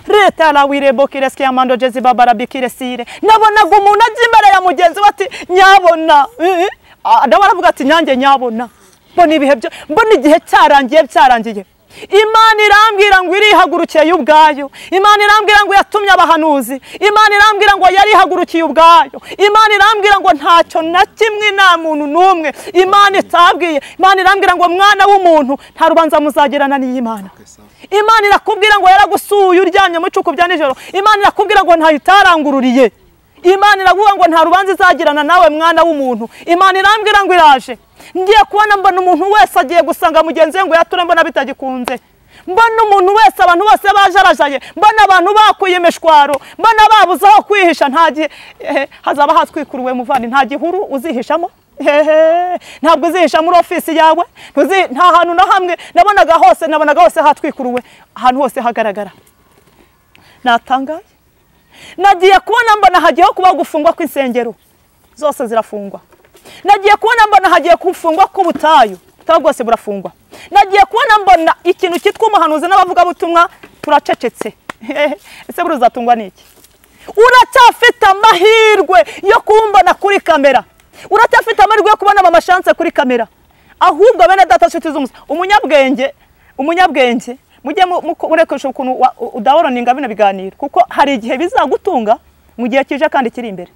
Leta la wirebo kiresi yamando jezi babara bikiresire. Nabonaga umuntu aje imbere ya mugenzi bati nyabona. Ndabaravuga ati nyange nyabona. Mbona ibihe byo mbona igihe cyarangiye. Imana irambwira ngo irihagurukiye ubwayo. Imana irambwira ngo yatumye abahanuzi. Imana irambwira ngo yarihagurukiye ubwayo. Imana irambwira ngo ntacyo na kimwe nta muntu n'umwe Imana itabwiye. Imana irambwira ngo mwana w'umuntu nta rubanza muzagirana n'Imana. Imana irakubwira ngo yaragusuye uryamye mu cuku bya nijoro. Imana irakubwira ngo nta itarangururiye. Imana iravuga ngo nta rubanza izagirana nawe mwana w'umuntu. Imana irambwira ngo iraje. Ngiye kubona mbona umuntu wese agiye gusanga mugenzi we ngo yature mbona bitagikunze. Mbona umuntu wese abantu bose bajarajaye. Mbona abantu bakuye imishwaro. Mbona babuze aho kwihisha. Ntagiye hazaba hatwikuruwe muvandi nta gihuru uzihishamo. Ntabwo uzihisha muri ofisi yawe. Nta hantu na hamwe nabonaga hose hatwikuruwe. Ahantu hose hagaragara. Natangaye. Nagiye kubona mbona hagiyeho kuba gufungwa kw'insengero. Zose zirafungwa. Nagiye kubona mbona hagiye kufungwa k'ubutayu. Ubutayu bwose burafungwa. Nagiye kubona mbona ikintu cyitwa umuhanuzi n'abavuga butumwa turacecetse. Ese buruzatungwa niki? Uracyafite amahirwe yo kumbona kuri kamera. Uracyafite amahirwe yo kubona Mama Chance kuri kamera. Ahubwo bene data nshuti z'umusa umunyabwenge mujye murekesha ukuntu udahoroninga bino biganiro kuko hari igihe bizagutunga mu gihe kije kandi kiri imbere.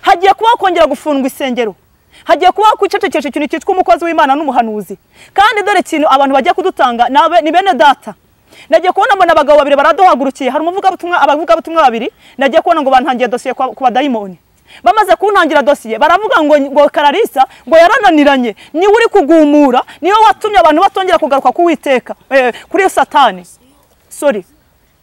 hagiye kuba kongera gufungwa isengero, hagiye kuba kwicecekesha ikintu cyitwa umukozi w'Imana n'umuhanuzi. Kandi dore ikintu abantu bagiye kudutanga ni bene data. Nagiye kubona mbona abagabo babiri baraduhagurukiye, hari abavugabutumwa babiri, nagiye kubona ngo bantangiye dosiye ku badayimoni. Bamaze kuntangira dosiye baravuga ngo Kararisa ngo yarananiranye, ni uri kugumura, niyo watumye abantu batongera kugaruka kuwiteka kuri Satani. Sorry.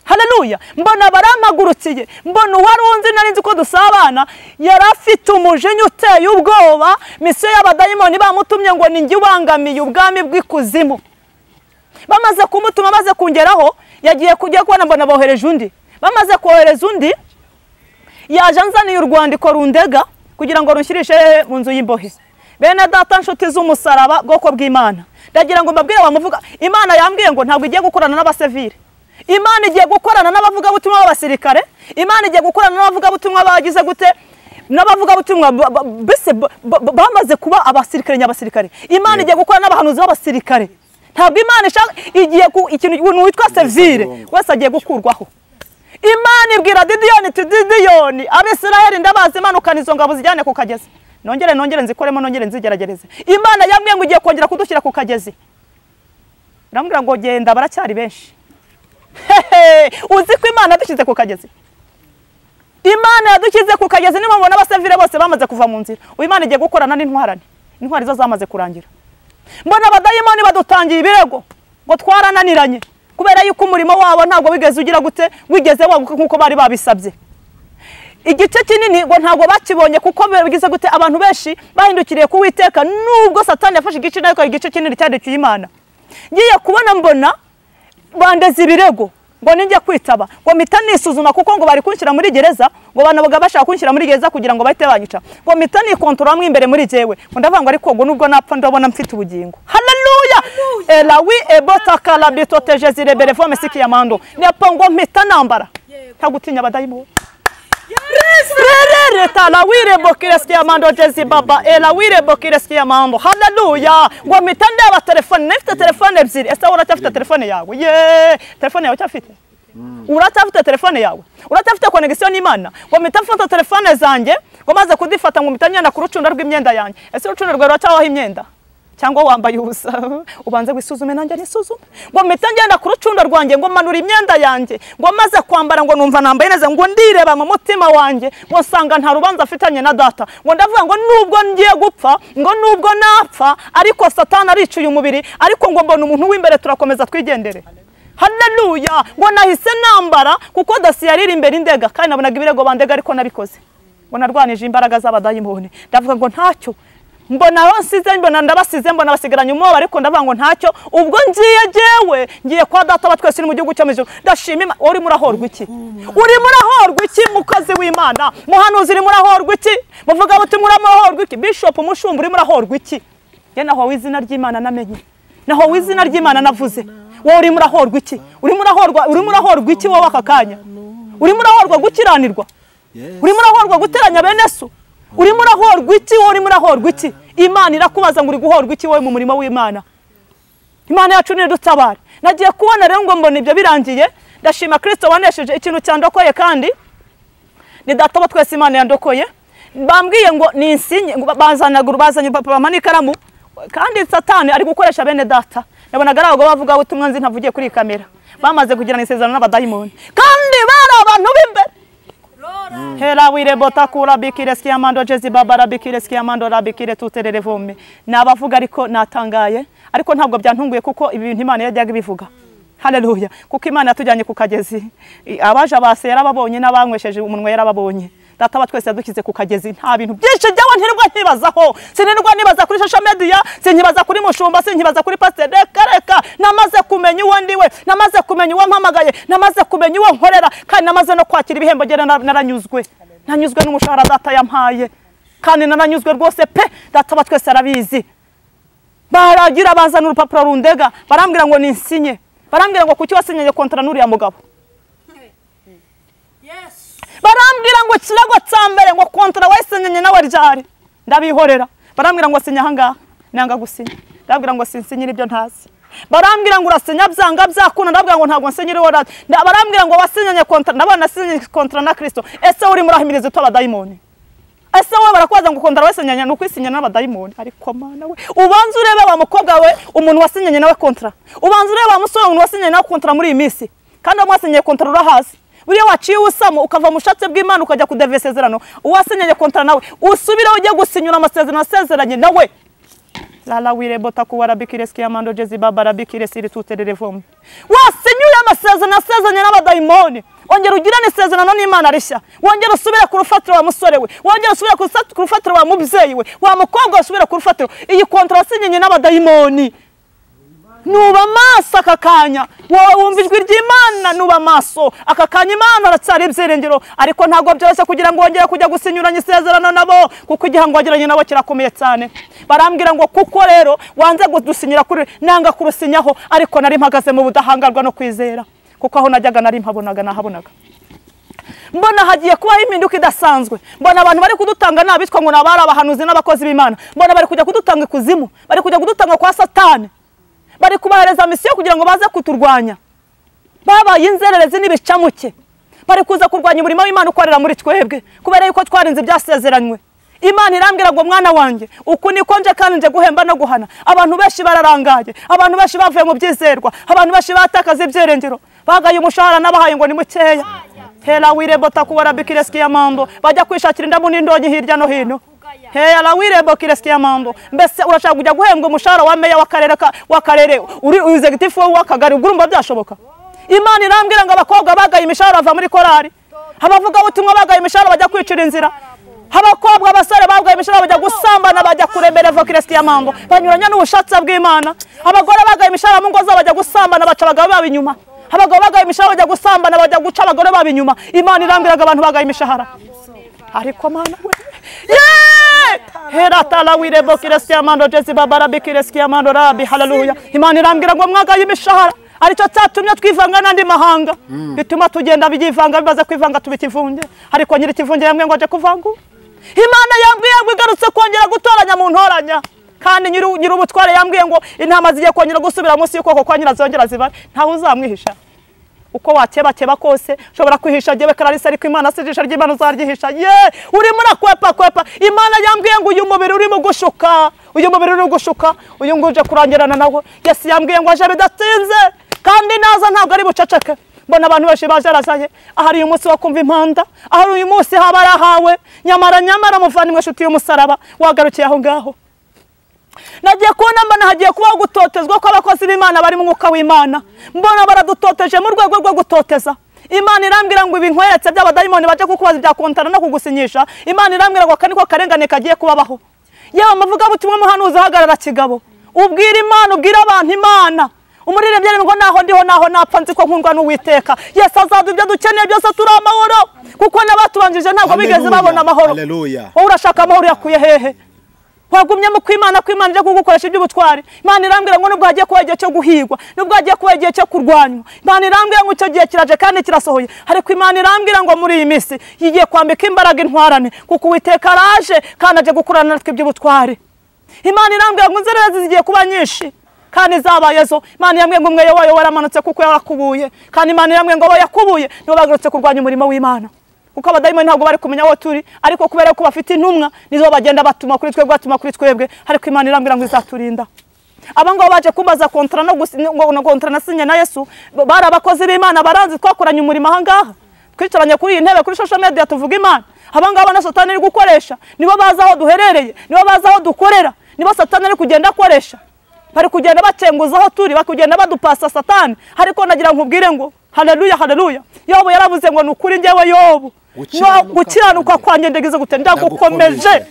Haleluya. Mbona barampagurukiye, mbona uwari unzi nari nzi ko dusabana yarafite umujinya uteye ubwoba, misiyo y'abadayimoni bamutumye ngo ninjye ubangamiye ubwami bw'ikuzimu. Bamaze kumutuma, maze kungeraho, yagiye kujya kubona mbona bohereje undi. Bamaze kohereza undi, yaje anzaniye urwandiko rundega kugira ngo runshirishe mu nzu y'imbohe. Bene data nshuti z'umusaraba bwoko bw'Imana, ndagira ngo mbabwire bamuvuga, Imana yambwiye ngo ntabwo igiye gukorana n'abasivile. Imana igiye gukorana n'abavuga butumwa b'abasirikare, Imana igiye gukorana n'abavuga butumwa bagize gute, n'abavuga butumwa bese bamaze kuba abasirikare nyabasirikare. Imana igiye gukorana n'abahanuzi b'abasirikare. Ntabwo Imana ishaka igiye ikintu witwa civile wese agiye gukurwaho. Imana ibwira Didiyoni ati Didiyoni, Abisirayeli ndabazi manukana izo ngabo zijyane ku kagezi. Nongere nzikoremo, nongere nzigeragereze. Imana yambwiye ngo igiye kongera kudushyira ku kagezi. Ndamubwira ngo genda, baracyari benshi. Uzi ko Imana yadushyize ku kagezi? Imana yadushyize ku kagezi, niba mubona abasivile bose bamaze kuva mu nzira. Imana igiye gukorana n'intwarane. Intwari zo zamaze kurangira. Mbona abadayimoni badutangiye ibirego ngo twarananiranye, kubera yuko umurimo wabo ntabwo wigeze ugira gute, wigeze waguka nkuko bari babisabye. Igice kinini ngo ntabwo bakibonye kuko bigize gute, abantu benshi bahindukiriye kuwiteka, nubwo Satani yafashe igice ariko igice kinini cyandikira Imana. Ngiye kubona mbona bandeze ibirego ngo ninjye kwitaba, ngo mpita nisuzuma kuko ngo bari kunshyira muri gereza, ngo banabaga bashaka kunshyira muri gereza kugira ngo bahite banyica, ngo mpita nikontoramo imbere muri jewe, ngo ndavuga ngo ariko ngo nubwo napfa ndabona mfite ubugingo. Haleluya. Ela wi ebota kala bitoteje zirebere vome siki ya mando, nepa ngo mpita nambara ntagutinya abadayimoni. Reta la wire bokireski ya mando jezi baba, ela wire bokireski ya mando. Haleluya. Ngo mpita ndeba telefone, nifite telefone ebyiri. Ese uracyafite telefone yawe? Telefone yawe cyafite? Uracyafite telefone yawe? Uracyafite connection n'Imana? Ngo mpita mfata telefone zanjye, ngo maze kudifata ngo mpita nyana ku rucundo rw'imyenda yanjye. Ese urucundo rwawe ruracyaho imyenda? Cyangwa wambaye ubusa? Ubanze gwisuzume nanjye nisuzume. Ngo mpita ngenda ku rucundo rwanjye, ngo manura imyenda yanjye, ngo maze kwambara ngo numva nambaye neza, ngo ndireba mu mutima wanjye, ngo nsanga nta rubanza afitanye na data. Ngo ndavuga ngo nubwo ngiye gupfa, ngo nubwo napfa, ariko Satani aricuye umubiri, ariko ngo mbona umuntu w'imbere turakomeza twigendere. Haleluya. Ngo nahise nambara kuko dosiye yari imbere indega, kandi nabonaga ibirego bandega ariko nabikoze. Ngo narwanije imbaraga z'abadayimoni. Ndavuga ngo ntacyo. Mbona wansize, mbona ndabasize, mbona basigaranye umwoba, ariko ndavuga ngo ntacyo. Ubwo ngiye kwa data batwese mu gihugu cy'amajuru. Ndashima. Uri murahorwa iki? Uri murahorwa iki mukozi w'Imana? Muhanuzi uri murahorwa iki? Muvuga butumwa murahorwa iki? Bishop umushumba uri murahorwa iki? Ye naho w'izina ry'Imana namenye, naho w'izina ry'Imana navuze. Wowe uri murahorwa iki? Uri murahorwa iki wowe aka kanya? Uri murahorwa gukiranirwa? Uri murahorwa guteranya bene so? Uri murahorwa iki? Uri murahorwa iki? Imana irakubaza ngo uri guhorwa iki wowe mu murimo w'Imana? Imana yacu ni dutabare. Nagiye kubona rero ngo mbona ibyo birangiye, ndashima Kristo wanesheje ikintu cyandokoye, kandi ni data wa twese Imana yandokoye. Bambwiye ngo ninsinye, bazanye papa bamani karamu, kandi Satani ari gukoresha bene data. Nabonaga ari abagabo bavuga ubutumwa nzi ntavugiye kuri kamera, bamaze kugirana isezerano n'abadayimoni, kandi bari abantu b'imbere. Hela wire botakura bikireski amando jezi babara bikireski amando rabikire tuterere vome. Nabavuga ariko natangaye, ariko ntabwo byantunguye kuko ibintu Imana yajyaga bivuga. Haleluya. Kuko Imana yatujyanye ku kagezi, abaje base yarababonye n'abanywesheje umunwa yarababonye. Data batwese yadukize ku kagezi, nta bintu byinshi byawe ntirwa ntibazaho. Sinirwa nibaza kuri social media, sinkibaza kuri mushumba, sinkibaza kuri pastor. Reka namaze kumenya uwo ndiwe, namaze kumenya uwo mpamagaye, namaze kumenya uwo nkorera, kandi namaze no kwakira ibihembo gera naranyuzwe. Nanyuzwe n'umushahara data yampaye, kandi naranyuzwe rwose pe. Data batwese arabizi. Baragira bazana urupapuro rundega, barambwira ngo ninsinye, barambwira ngo kuki wasinye kontra n'uriya mugabo. Barambwira ngo kirago cyambere ngo kontra wayisenyenye nawe ryari. Ndabihorera. Barambwira ngo sinya hanga, nanga gusinya. Ndabwira ngo sinsinyira ibyo ntazi. Barambwira ngo urasinya byanga byakuna, ndabwira ngo ntago nsinyira wora. Barambwira ngo wasinyenye kontra, ndabona sinye kontra na Kristo. Ese uri murahimiriza to abadayimoni? ese wowe barakwaza ngo kontara wasinyanye no kwisinya n'abadayimoni ariko mana we ubanze urebe wa mukobwa we umuntu wasinyanye nawe kontara ubanze urebe wa musore umuntu wasinyanye nawe kontara muri iyi minsi kandi wamwasinye kontara urahazi buriya waciye usamo ukava mu shatse bw'Imana ukajya kudeve sezerano uwasinyanye kontara nawe usubire ujye gusinyura amasezerano asezeranye nawe lala wire bota kuwara bikireski amando jezi baba rabikiresi rituterere vomwe wasinyuye amasezerano asezeranye n'abadayimoni wongera ugirane isezerano n'Imana rishya wongera usubire ku rufatiro wa musore we wongera usubire ku rufatiro wa mubyeyi we wa mukobwa usubire ku rufatiro iyi kontara wasinyanye n'abadayimoni nuba maso akakanya wowe wumva ijwi ry'Imana nuba maso akakanya Imana aratsara ibyerengero ariko ntago byose kugira ngo wongere kujya gusinyuranya isezerano nabo kuko igihango wagiranye nabo kirakomeye cyane barambwira ngo kuko rero wanze gudusinyira kuri nanga kurusinyaho ariko nari mpagaze mu budahangarwa no kwizera kuko aho najyaga nari nahabonaga mbona hagiye kubaho impinduka idasanzwe mbona abantu bari kudutanga nabitwa ngo nabara abahanuzi n'abakozi b'Imana mbona bari kujya kudutanga ikuzimu bari kujya kudutanga kwa Satani bari kubahereza misiyo kugira ngo baze kuturwanya babaye inzererezi n'ibicamuke bari kuza kurwanya umurimo w'Imana ukorera muri twebwe kubera yuko twarinze byasezeranywe Imana irambwira ngo mwana wanjye uku niko nje kandi nje guhemba no guhana abantu benshi bararangaye abantu benshi bavuye mu byizerwa abantu benshi batakaza ibyerengero bagaye umushahara nabahaye ngo ni mukeya hela wirebota kuwara bikireski amando bajya kwishakira indamu n'indonyi hirya no hino hela wirebo kireski amando mbese urashaka kujya guhembwa umushahara wa meya w'akarere uri executive w'akagari urumva byashoboka Imana irambwira ngo abakobwa bagaye imishahara bava muri korari abavuga ubutumwa bagaye imishahara bajya kwicira inzira abakobwa abasore bagaye imishahara bajya gusambana bajya kurembera vokireski amando banyuranya n'ubushatsi bw'Imana abagore bagaye imishahara mu ngo zabo bajya gusambana baca abagabo babo inyuma abagabo bagaye imishahara bajya gusambana bajya guca abagore babo inyuma Imana irambwiraga abantu bagaye imishahara ariko mana we hera tala wirebo kireski amando jezi babara bikireski amando rabi haleluya Imana irambwira ngo mwagaye imishahara aricyo cyatumye twivanga n'andi mahanga bituma tugenda bijivanga bibaza kwivanga tubikivunge ariko nyiri kivunge yamwe ngo aje kuvanga Imana yambwiye ngo igarutse kongera gutoranya mu ntoranya kandi nyiri ubutware yambwiye ngo intama zigiye kongera gusubira munsi y'ukoko kwa nyira zongera zibare ntawe uzamwihisha uko wakeba kose ushobora kwihisha jewe kararisa ariko Imana sijisha ry'Imana uzaryihisha uri muri kwepa Imana yambwiye ngo uyu mubiri uri mu gushuka uyu nguje kurangirana nawo Yesu yambwiye ngo aje bidatinze kandi naza ntabwo ari buceceke mbona abantu benshi bajarazaye ahari uyu munsi wo kumva impanda ahari uyu munsi habara hawe nyamara muvandimwe nshuti y'umusaraba wagarukiye aho ngaho nagiye kubona mbona hagiye kubaho gutotezwa kw'abakozi b'Imana bari mu mwuka w'Imana mbona baradutoteje mu rwego rwo gutoteza Imana irambwira ngo ibi nkweretse by'abadayimoni baje kukubaza ibya kontara no kugusinyisha Imana irambwira ngo kaniko karengane kagiye kubabaho yewe amavuga butumwa muhanuzi hagarara kigabo ubwira Imana ubwira abantu Imana umuririmbyi ngo naho napfa nzi ko nkundwa n'Uwiteka Yesu azaduha ibyo dukeneye byose turi amahoro kuko n'abatubanjije ntabwo bigeze babona amahoro wowe urashaka amahoro yakuye hehe wagumye mu kwimana je kugukoresha iby'ubutwari Imana irambwira ngo nubwo hagiye kuba igihe cyo guhigwa nubwo hagiye kuba igihe cyo kurwanywa Imana irambwira ngo icyo gihe kiraje kandi kirasohoye ariko Imana irambwira ngo muri iyi minsi yigiye kwambika imbaraga intwarane kuko Uwiteka araje kandi aje gukurana natwe iby'ubutwari Imana irambwira ngo inzererezi zigiye kuba nyinshi kandi zabayezo Imana yambwiye ngo umweyo wayo waramanutse kuko yarakubuye kandi Imana yambwiye ngo abo yakubuye nibo bagarutse kurwanya umurimo w'Imana kuko abadayimoni ntabwo bari kumenya aho turi ariko kubera ko bafite intumwa nizo bagenda batuma kuri twebwe ariko Imana irambwira ngo izaturinda abangabo baje kumbaza kontara no kontara nasinye na Yesu bari abakozi b'Imana baranzi twakoranye umurimo ahangaha twicaranye kuri iyi ntebe kuri social media tuvuga Imana abangabo na Satani ari gukoresha nibo baza aho duherereye nibo baza aho dukorera nibo Satani ari kugenda akoresha bari kugenda bacenguza aho turi bakugenda badupasa Satani ariko nagira nkubwire ngo haleluya Yobu yaravuze ngo nukuri njyewe Yobu gukiranuka kwanjye ndegeze gute ndagukomeje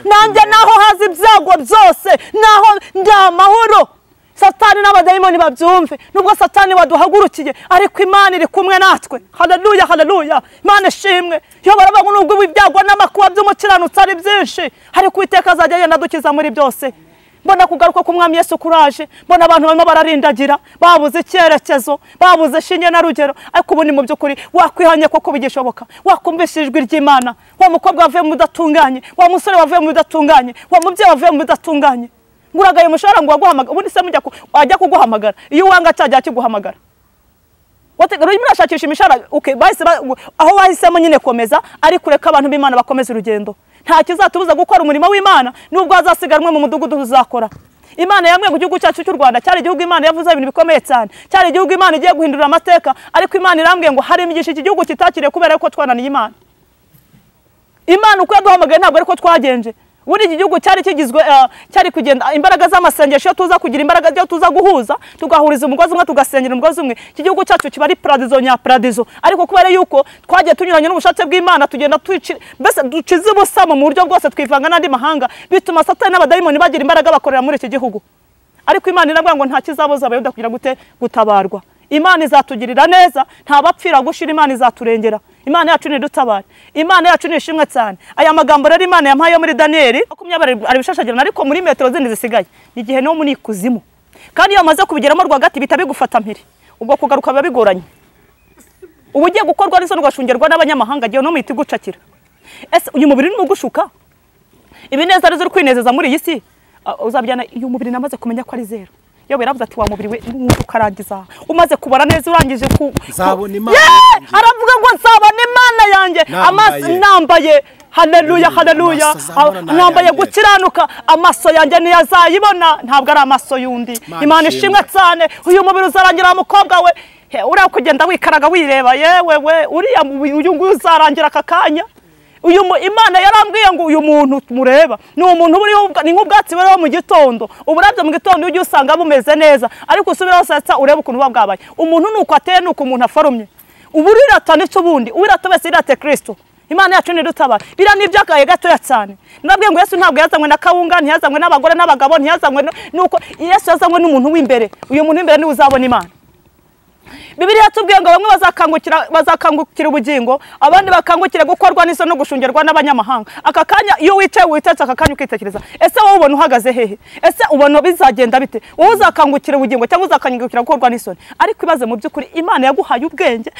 nanjye naho hazi ibyago byose naho ndamahoro Satani n'abadayimoni babyumve nubwo Satani waduhagurukiye ariko Imana iri kumwe natwe haleluya Imana ishimwe yo baravuga ngo nubwo ibyago n'amakuba by'umukiranutsi ari byinshi ariko Uwiteka azajya yenda dukiza muri byose mbona kugaruka k'umwami Yesu kuraje mbona abantu barimo bararindagira babuze icyerekezo babuze shinge na rugero ariko ubu ni mu by'ukuri wakwihanye koko bigishoboka wakumvishije ijwi ry'Imana wa mukobwa wavuye mu budatunganye wa musore wavuye mu budatunganye wa mubyeyi wavuye mu budatunganye nguragaye umushahara ngo waguhamagara ubundi se mujya wajya kuguhamagara iyo wanga cyajya kiguhamagara rero murashakisha imishara okay bahise aho bahisemo nyine komeza ariko reka abantu b'Imana bakomeza urugendo nta kizatubuza gukora umurimo w'Imana nubwo azasigarwe mu mudugudu tuzakora Imana yamwe mu gihugu cyacu cy'u Rwanda cyari igihugu Imana yavuze ibintu bikomeye cyane cyari igihugu Imana igiye guhindura amateka ariko Imana irambwiye ngo hari imigisha iki gihugu kitakiriye kubera ko twananiye Imana uko yaduhamagaye ntabwo ariko twagenje Buri iki gihugu cyari kigizwe cyari kugenda imbaraga z'amasengesho tuza kugira imbaraga byo tuza guhuza tugahuriza umugozi umwe tugasengera umugozi umwe iki gihugu cyacu kiba ari paradizo nya paradizo ariko kubera yuko twagiye tunyuranye n'ubushatse bw'Imana tugenda mbese ducize ubusamo mu buryo bwose twivanga n'andi mahanga bituma satani n'abadayimoni bagira imbaraga bakorera muri iki gihugu ariko Imana irabwira ngo nta kizaboza abayuda kugira gute gutabarwa Imana izatugirira neza nta bapfira gushira Imana izaturengera Imana yacu ni dutabara Imana yacu ni ishimwe cyane aya magambo rero Imana yampaye muri Daniel 20 ari bishashagirana ariko muri metero zindi zisigaye igihe no muri kuzimu kandi iyo amaze kubigeramo rwagati bitabigufata mpiri ubwo kugaruka biba bigoranye ubu ugiye gukorwa n'iso rwashungerwa n'abanyamahanga gihe no mwiti gucakira ese uyu mubiri ni mugushuka ibineza ari zuri kwinezeza muri iyi si uzabyana iyo mubiri namaze kumenya ko ari zero yo beravuze ati wa mubiri we ukarangiza umaze kubara neza urangije ku zabona Imana aravuga ngo nzabona Imana yanjye amaso nambaye haleluya haleluya nambaye gukiranuka amaso yanjye niyo azayibona ntabwo ari amaso yundi Imana ishimwe cyane uyu mubiri uzarangira umukobwa we uriya kugenda wikaraga wireba yewe we uriya uyu nguyu uzarangira akakanya uyu Imana yarambwiye ngo uyu muntu mureba ni umuntu buri ni nk'ubwatsi bari mu gitondo uburabyo mu gitondo ujye usanga bumeze neza ariko usubiraho satsa ureba ukuntu bwabaye umuntu nuko ateye nuko umuntu afarumye uburirata n'icyo ubundi uburata wese irate Kristo Imana yacu ni dutabara bira n'ibyakaye gatoya cyane nabwiye ngo Yesu ntabwo yazanywe na kawunga ntiyazanywe n'abagore n'abagabo ntiyazanywe nuko Yesu yazanywe n'umuntu w'imbere uyu muntu w'imbere ni uzabona Imana Bibiliya tubwiye ngo bamwe bazakangukira ubugingo abandi bakangukira gukorwa n'iso no gushungerwa n'abanyamahanga aka kanya iyo wicaye witatse aka kanya ukitekereza ese wowe ubona uhagaze hehe ese ubona bizagenda bite wowe uzakangukira ubugingo cyangwa uzakangukira gukorwa n'isoni ariko ibaze mu by'ukuri Imana yaguhaye ubwenge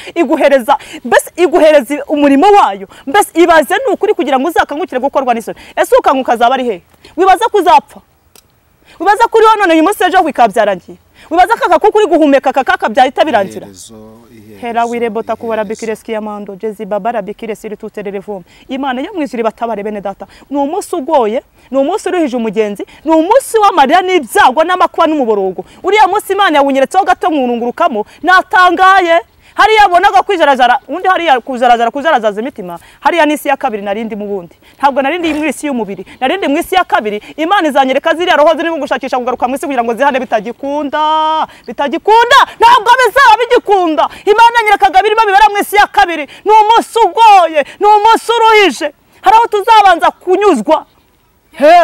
iguhereza umurimo wayo mbese ibaze n'ukuri kugira ngo uzakangukire gukorwa n'isoni ese ukanguka zaba ari hehe wibaza kuzapfa wibaza kuri none uyu munsi ejo wikabyarangiye wibaza kaka kuko uri guhumeka kaka byahita birangira hera wirebota kubara bikireski yamando jezi babara bikiresi ritutererevome Imana yo mwijiri batabare bene data ni umunsi ugoye ni umunsi uruhije umugenzi ni umunsi w'amarira n'ibyago n'amakuba n'umuborogo uriya munsi Imana yawunyeretseho gato mwurungurukamo natangaye hari yabonaga kwijarajara undi hari kuzarazaza imitima hari ya nisi ya kabiri narindi mu bundi ntabwo narindi mu isi y'umubiri narindi mu isi ya kabiri Imana izanyereka ziriya roho ziri gushakisha kugaruka mu isi kugira ngo zihane bitagikunda ntabwo bizaba bigikunda Imana nyerekaga birimo bibera mu isi ya kabiri ni umunsi ugoye ni umunsi uruhije hari aho tuzabanza kunyuzwa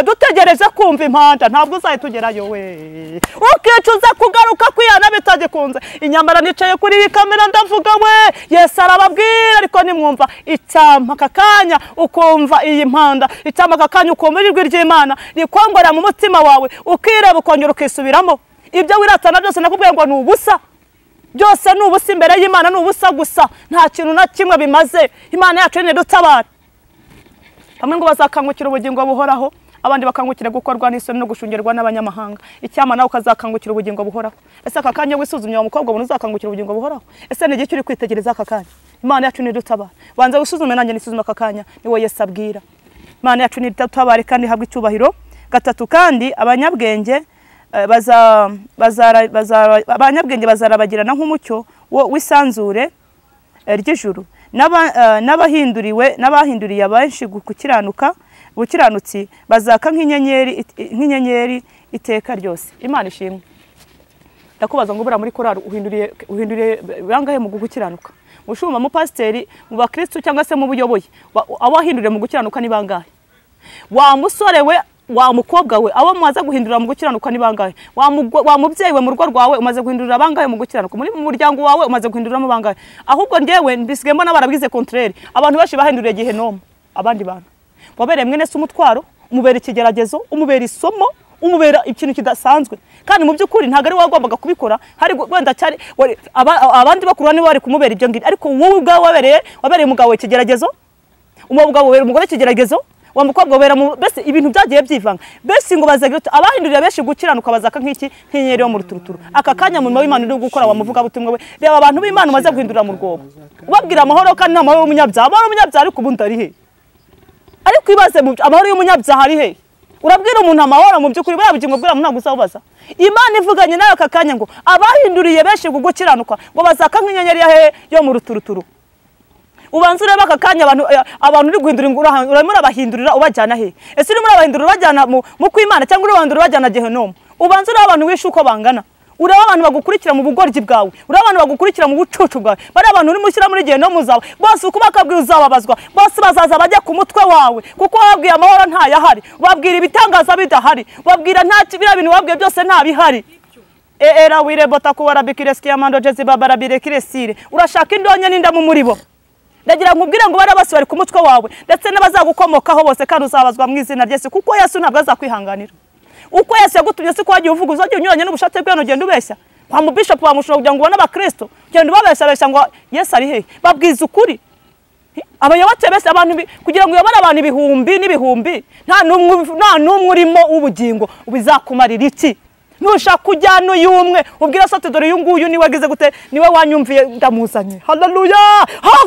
dutegereje kumva impanda ntabwo uzahitugerayo we ukicuza kugaruka kwiyana bitagikunze inyambara nicaye kuri iyi kamera ndavuga we Yesu arababwira ariko nimwumva icyampa kakanya ukumva iyi mpanda icyampa kakanya ukumva ijwi ry'Imana rikongora mu mutima wawe ukireba ukongera ukisubiramo ibyo wiratana byose nakubwiye ngo ni ubusa byose ni ubusa imbere y'Imana ni ubusa gusa nta kintu na kimwe bimaze Imana yacu ni dutabara bamwe ngo bazakangukira ubugingo buhoraho abandi bakangukira gukorwa n'isoni no gushungerwa n'abanyamahanga icyama nawe ukazakangukira ubugingo buhoraho ese aka kanya wisuzumye wa mukobwa ubona uzakangukira ubugingo buhoraho ese ni igihe uri kwitegereza aka kanya Imana yacu ni dutabara banza wisuzume nanjye nisuzuma aka kanya ni wowe Yesu abwira Imana yacu ni dutabara kandi habwa icyubahiro gatatu kandi abanyabwenge bazarabagirana nk'umucyo w'isanzure ry'ijuru n'abahinduriye abenshi gukiranuka bukiranutsi bazaka nk'inyenyeri iteka ryose Imana ishimwe ndakubaza ngo bura muri korari uhinduriye bangahe mu gukiranuka mushumba mu pasiteri mu bakristo cyangwa se mu buyoboye abahinduriye mu gukiranuka ni bangahe wa musore we wa mukobwa we abo mwaza guhindurira mu gukiranuka ni bangahe wa mubyeyi we mu rugo rwawe umaze guhindurira bangahe mu gukiranuka muri mu muryango wawe umaze guhindurira mu bangahe ahubwo ngewe mbisigemo n'abarabize contraire abantu bashi bahinduriye gihe nomo abandi bantu wabereye mwene se umutwaro umubera ikigeragezo umubera isomo umubera ikintu kidasanzwe kandi mu by'ukuri ntago ari wagombaga kubikora hari wenda cyari abandi bakurura ni bari kumubera ibyo ngiri ariko wowe ubwawe wabereye umugabo ikigeragezo umugabo we umugore ikigeragezo wa mukobwa wera bese ibintu byagiye byivanga bese ngo bazagira abahindurira benshi gukiranuka bazaka nk'inyeri yo mu ruturuturu aka kanya mu w'Imana uri gukora wamuvuga butumwe we reba abantu b'Imana maze guhindurira mu rwobo ubabwira amahoro kandi amahoro y'umunyabyaha ariko ubundi ari he ariko ibaze amahoro y'umunyabyaha ari he urabwira umuntu amahoro mu byukuri barabugingo bwira mu ntago uzabaza Imana ivuganye nayo aka kanya ngo abahinduriye benshi gukiranuka ngo bazaka nk'inyenyeri yo mu ruturuturu ubanza ureba aka kanya abantu uri guhindura ingura urimo urabahindurira ubajyana he ese urimo urabahindurira ubajyana mu kw'Imana cyangwa urabahindurira ubajyana Gehinomu ubanza ureba abantu wishe uko bangana ureba abantu bagukurikira mu bugoryi bwawe ureba abantu bagukurikira mu bucucu bwawe bari abantu uri mushyira muri Gehinomu zawe bose uko bakabwiye uzababazwa bose bazaza bajya ku mutwe wawe kuko wabwiye amahoro ntayahari ubabwira ibitangaza bidahari ubabwira nta kibira bintu wabwiye byose ntabihari era wirebota kubara bikireski amando jezi babara birekiresire urashaka indonye n'inda mu muribo ndagira nkubwire ngo bose bari ku mutwe wawe ndetse n'abazagukomokaho bose kandi uzabazwa mu izina ry'Yesu kuko Yesu ntabwo azakwihanganira uko Yesu yagutumye si ko wagiye uvuga uzagiye unyuranye n'ubushake bwe genda ubeshya kwa mu bishop wa mushobora kugira ngo ubone abakristo genda ubabeshya ngo Yesu ari he babwiza ukuri abayoboke bese abantu kugira ngo uyobore abantu ibihumbi n'ibihumbi nta numwe urimo ubugingo ubizakumarira iki nushaka kujyana uyumwe ubwira sote dore uyunguyu niwe agize gute niwe wanyumviye ndamuzanye haleluya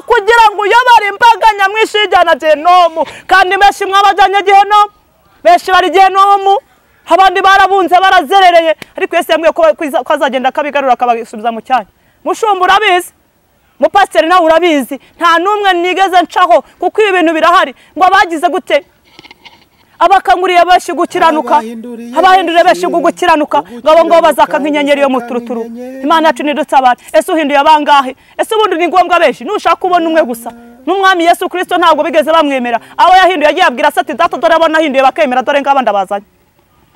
kugira ngo uyobore imbaga nyamwinshi ijyana Gehinomu kandi benshi mwabajyanye Gehinomu benshi bari Gehinomu abandi barabunze barazerereye ariko Yesu yambwiye ko azagenda akabigarura akabasubiza mu cyanya mushumba urabizi mupasiteri nawe urabizi nta numwe nigeze ncaho kuko ibi bintu birahari ngo abagize gute abakanguriye benshi gukiranuka abahinduriye benshi gukiranuka ngabo bazaka nk'inyenyeri yo mu turuturu Imana yacu nidutabara ese uhinduye abangahe ese ubundi ni ngombwa benshi nushaka kubona umwe gusa n'umwami Yesu Kristo ntabwo bigeze bamwemera abo yahinduye yagiye abwira ati data dore abana ahinduye bakemera dore ngabanda bazanye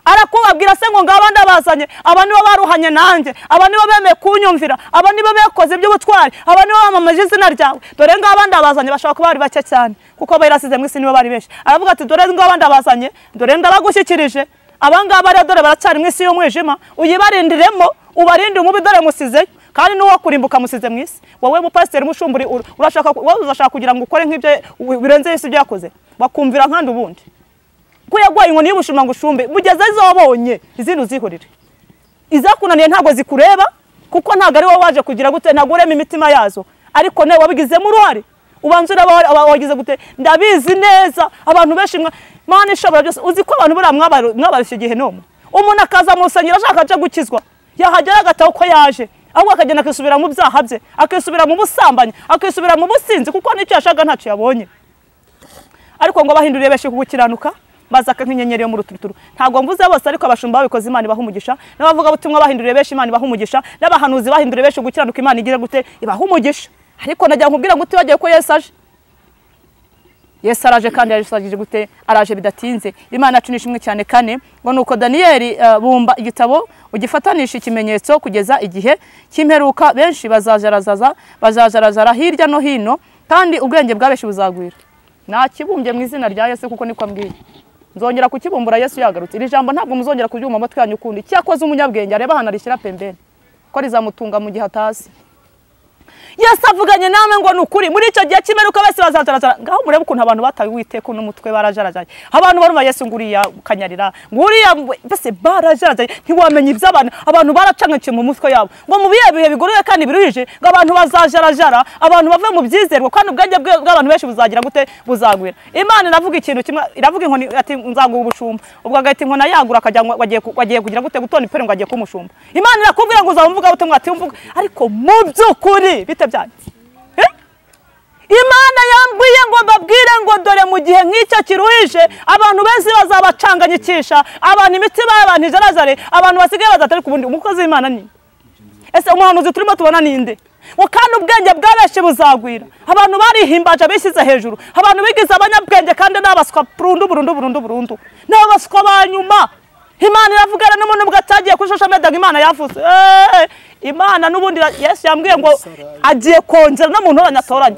arakubabwira se ngo ngabanda bazanye aba nibo baruhanye nanjye aba nibo bemeye kunyumvira aba nibo bekoze iby'ubutwari aba nibo bamamaje izina ryawe dore ngabanda bazanye bashaka kuba bari bake cyane kuko bayirasize mwisi nibo bari benshi aravuga ati dore ngabanda bazanye dore ndabagushyikirije abangaba rero dore baracyari mwisi y'umwijima uyibarindiremo ubarinde umubi dore musizeyo kandi nuwo kurimbuka musize mwisi wowe mupasiteri mushumburi urashaka kugira ngo ukore nk'ibyo birenze Yesu byakoze bakumvira nkandi ubundi ko yagwaye inkoni y'ubushuma ngo ushumbe mugeze zobonye izindi uzihorire izakunaniye ntago zikureba kuko ntago ari wowe waje kugira gute nagurema imitima yazo ariko nawe wabigizemo uruhare ubanza wagize gute ndabizi neza abantu benshi Mana ishobora byose uzi ko abantu bura mwabarishe Gehinomu umuntu akaza mu rusengero ashaka aje gukizwa yahagera agataho ko yaje ahubwo akagenda akisubira mu byaha bye akisubira mu busambanyi akisubira mu businzi kuko nicyo yashaga ntacyo yabonye ariko ngo bahinduriye benshi kugukiranuka bazaka nk'inyenyeri yo mu ruturuturu ntago mvuze bose ariko abashumba babikoze Imana ibaha umugisha n'abavuga butumwa bahinduriye benshi Imana ibaha umugisha n'abahanuzi bahinduriye benshi gukiranuka Imana igira gute ibaha umugisha ariko najya nkubwira ngo utibagiye ko Yesu araje kandi yasagije gute araje bidatinze Imana yacu nishimwe cyane kane ngo nuko Daniyeli bumba igitabo ugifatanisha ikimenyetso kugeza igihe cy'imperuka benshi bazajarazara hirya no hino kandi ubwenge bwabeshi buzagwira nakibumbye mu izina rya Yesu kuko niko ambwiye nzongera kukibumbura Yesu yagarutse iri jambo ntabwo muzongera kuryuma amatwi yanyu kundi cyakoze umunyabwenge areba hana rishyira pembeni ko rizamutunga mu gihe atazi Yesu avuganye nawe ngo nukuri muri icyo gihe kimeruka bese bazazarazara ngaho murebe ukuntu abantu bataye Uwiteka n'umutwe barajarajaye abantu baruma Yesu nguriya kanyarira nguriya bese barajarajaye ntiwamenye iby'abantu abantu baracangaciye mu mutwe yabo ngo mu bihe bigoroye kandi biruhije ngo abantu bazajarajara abantu bave mu byizerwa kandi ubwenge bw'abantu benshi buzagira gute buzagwira Imana iravuga ikintu kimwe iravuga inkoni ati nzaguha ubushumba ubwo agahita inkona yagura akajya wagiye kugira gute gutona ipere ngo agiye kumushumba Imana irakubwira ngo uzamvuga gute mwati umvuga ariko mu by'ukuri byanjye Imana yambwiye ngo babwire ngo dore mu gihe nk'icyo kiruhije abantu benshi bazabacanganyikisha abantu imitima y'abantu ijarazare abantu basigaye bazatari kubundi umukozi w'Imana ni ese umuhanuzi turimo tubona ninde kandi ubwenge bwabeshi buzagwira abantu barihimbaje bishyize hejuru abantu bigize abanyabwenge kandi n'abaswa burundu n'abaswa banyuma Imana iravugana n'umuntu bwatagiye kuri social media Imana yavuze Imana nubundi Yesu yambwiye ngo agiye kongera no muntu oranyatoranya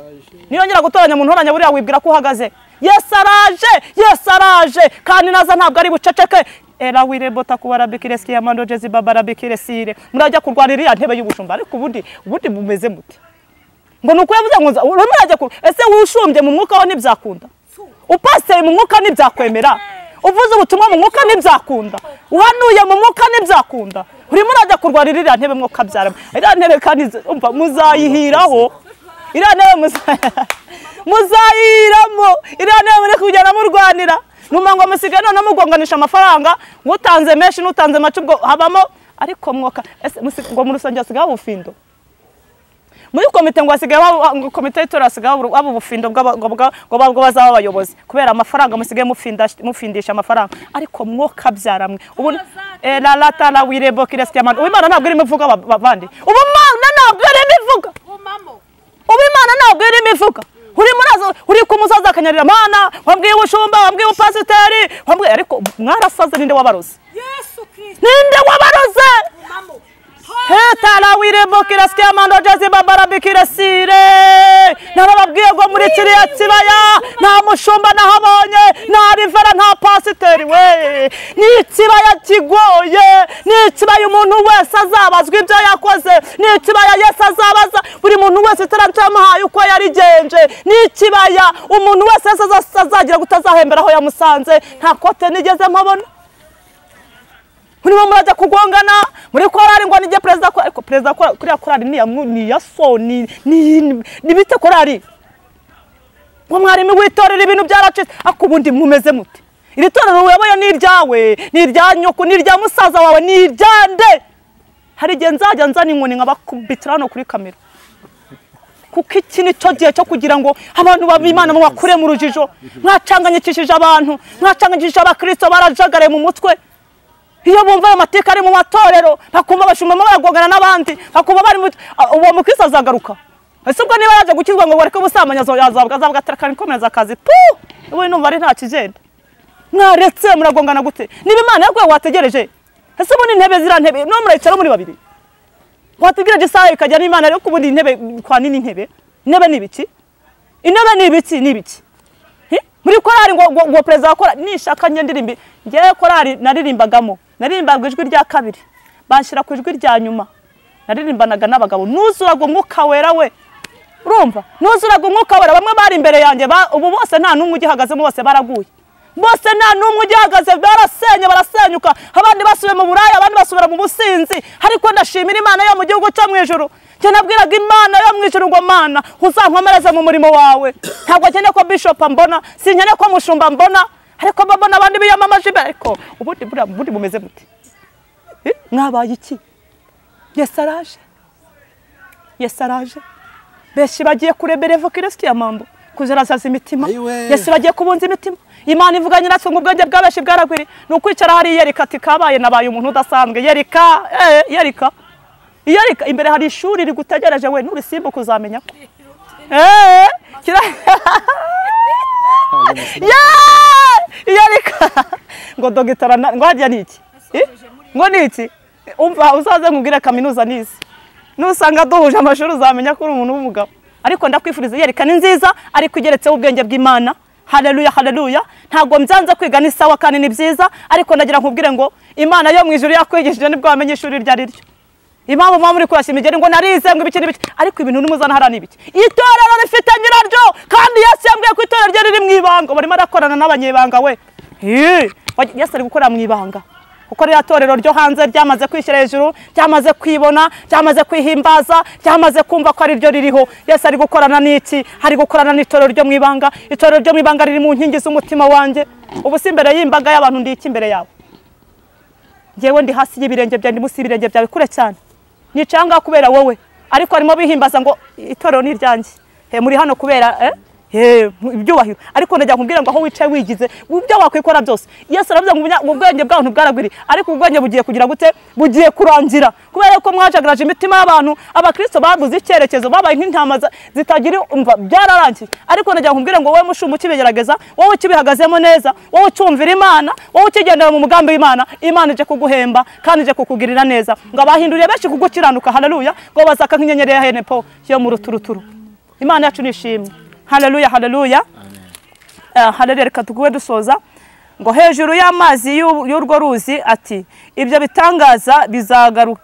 niyongera gutoranya muntu oranya buriya wibwira ko uhagaze Yesu araje kandi naza ntabwo ari buceceke era wirebota kubara bikireski amando jezi babara bikiresire murajya kurwanira ya ntebe y'ubushumba ariko ubundi bumeze mute ngo nuko yavuze ngo urumurajya ese wushumbye mu mwuka wa ntibyakunda upasiteri mu mwuka ntibyakwemera, uvuze ubutumwa mu mwuka ntibyakunda, uhanuye mu mwuka ntibyakunda, urimo urajya kurwanira iriya ntebe mwuka byaramo. Iriya ntebe kandi umva muzayihiraho, iriya ntebe muzayihiramo, iriya ntebe muri kugenda murwanira numa ngo musigaye none mugonganisha amafaranga, utanze menshi n'utanze make ubwo habamo, ariko mwuka ngo mu rusengero hasigaye ubufindo, muri komite ngo hasigaye komite y'itora hasigaye abo bufindo bwo bazaba abayobozi kubera amafaranga musigaye mufindisha amafaranga, ariko mwuka byaramwe ubu la lata la wirebo kirestiamana. Ubimana ntabwo irimo ivuga bavandi, ubumana ntabwo irimo ivuga, ubimana ntabwo irimo ivuga. Uri murazo uri kumusaza akanyarira mana, wambwiye ubushumba, wambwiye upasiteri, wambwiye, ariko mwarasaze. Ninde wabaroze? Yesu Kristo. Ninde wabaroze? Heta la wirebo kirestiamana jazi babara bikirasire. Narababwiye ngo muri kiriya kibaya nta mushumba nahabonye, nta rivera, nta pasiteri we. Ni ikibaya kigoye, ni ikibaya umuntu wese azabazwa ibyo yakoze, ni ikibaya Yesu azabaza buri muntu wese utaramuhaye uko yarigenje, ni ikibaya umuntu wese azagira gutazahembera aho yamusanze. Nta kote nigeze mpabona, murimo murajya kugongana muri korari ngo nige perezida, ariko perezida kuri korari ni ya so ni bite korari ngo mwarimu witorera ibintu byaracitse. Akubundi mumeze mute? Iri torero uyoboye ni iryawe, ni irya nyoko, ni irya musaza wawe, ni iryande. Hari igihe nzajya nzana inkoni nkabakubitira hano kuri kamera, kuko iki ni cyo gihe cyo kugira ngo abantu b'Imana bakure mu rujijo. Mwacanganyikishije abantu, mwacanganyikishije abakristo, barajagare mu mutwe. Iyo bumva amateka ari mu matorero bakumva abashumba baragongana n'abandi, bakumva bari uwo mukristo azagaruka. Ese ubwo niba yaje gukizwa ngo bareke ubusamanya azavuga aterekana ikomeza akazi ubu numva ari nta kigenda. Mwaretse muragongana gute? Niba Imana yakwe wategereje, ese ubu ni intebe zira ntebe no murayicara muri babiri, wategereje isaha ikajya n'Imana ariko ubundi intebe kwa nini intebe ni ibiki? Intebe ni ibiki? Ni ibiki? Muri korari ngo perezida akora nishaka nyendirimbi, ngiye korari naririmbagamo, naririmbagwa ijwi rya kabiri, banshira ku ijwi rya nyuma, naririmbanaga n'abagabo. Nuzuraga umwuka wera we, urumva? Nuzuraga umwuka wera. Bamwe bari imbere yanjye ubu bose nta numwe ugihagazemo, bose baraguye, bose nta numwe ugihagaze, barasenyuka. Abandi basubiye mu buraya, abandi basubira mu businzi. Ariko ndashimira Imana yo mu gihugu cyo mu ijuru. Cyo nabwiraga Imana yo mu ijuru ngo Mana uzankomereze mu murimo wawe. Ntabwo cyane ko bishop mbona, sinyane ko mushumba mbona, ariko babona abandi biyamamaje. Ariko ubundi bumeze gute? Mwabaye iki? Yesu araje, Yesu araje. Beshi bagiye kurebera evokiresti amambo kuzarasaza imitima. Yesu bagiye kubunza imitima. Imana ivuganye natwe ngo ubwenge bwabeshi bwaragwiri. Nukwicara hari Yerika ati kabaye nabaye umuntu udasanzwe. Yerika imbere hari ishuri rigutegereje we n'urisimbo kuzamenya ko Yerika ngo dogitara ngo hajya niki ngo niki umva uzaze nkubwire kaminuza nizi nusanga duhuje amashuri uzamenya ko uri umuntu w'umugabo. Ariko ndakwifuriza Yerika ni nziza, ariko igeretseho ubwenge bw'Imana. Haleluya, haleluya. Ntago mbyanze kwiga ni sawa kandi ni byiza, ariko ndagira nkubwire ngo Imana yo mu ijuru yakwigishije nibwo wamenye ishuri ryari ryo. Impamvu muri kurashima igere ngo narize ngo ibiki n'ibiki, ariko ibintu nimuzana harana ibiki. Itorero rifite nyiraryo, kandi Yesu yambwiye ko itorero rye riri mu ibanga. Barimo arakorana n'abanyebanga we. Yesu ari gukora mu ibanga, kuko rya torero ryo hanze ryamaze kwishyira hejuru, ryamaze kwibona, ryamaze kwihimbaza, ryamaze kumva ko ari ryo ririho. Yesu ari gukorana n'iki? Hari gukorana n'itorero ryo mu ibanga. Itorero ryo mu ibanga riri mu nkingi z'umutima wanjye. Ubu si imbere y'imbaga y'abantu ndi iki imbere yawe? Jewe ndi hasi y'ibirenge byanjye, musi ibirenge byawe kure cyane. Ni cyangwa kubera wowe, ariko arimo bihimbaza ngo itorero ni ryanjye. Muri hano kubera ibyubahiro, ariko ndajya nkubwira ngo aho wicaye wigize ubyo wakwikora byose. Yesu aravuze ngo ubwenge bw'abantu bwaragwiri, ariko ubwenge bugiye kugira gute? Bugiye kurangira, kubera ko mwajagaraje imitima y'abantu. Abakristo babuze icyerekezo, babaye nk'intama zitagira umva, byararangiye. Ariko ndajya nkubwira ngo wowe mushumba ukibigerageza, wowe ukibihagazemo neza, wowe ucyumvira Imana, wowe ukigendera mu mugambi w'Imana, Imana ije kuguhemba kandi ije kukugirira neza. Ngo abahinduriye benshi kugukiranuka, haleluya, ngo bazaka nk'inyenyeri ya henepo yo mu ruturuturu. Imana yacu nishimye. Haleluya, haleluya. Haleluya. Reka tuguwe dusoza ngo hejuru y'amazi y'urwo ruzi ati ibyo bitangaza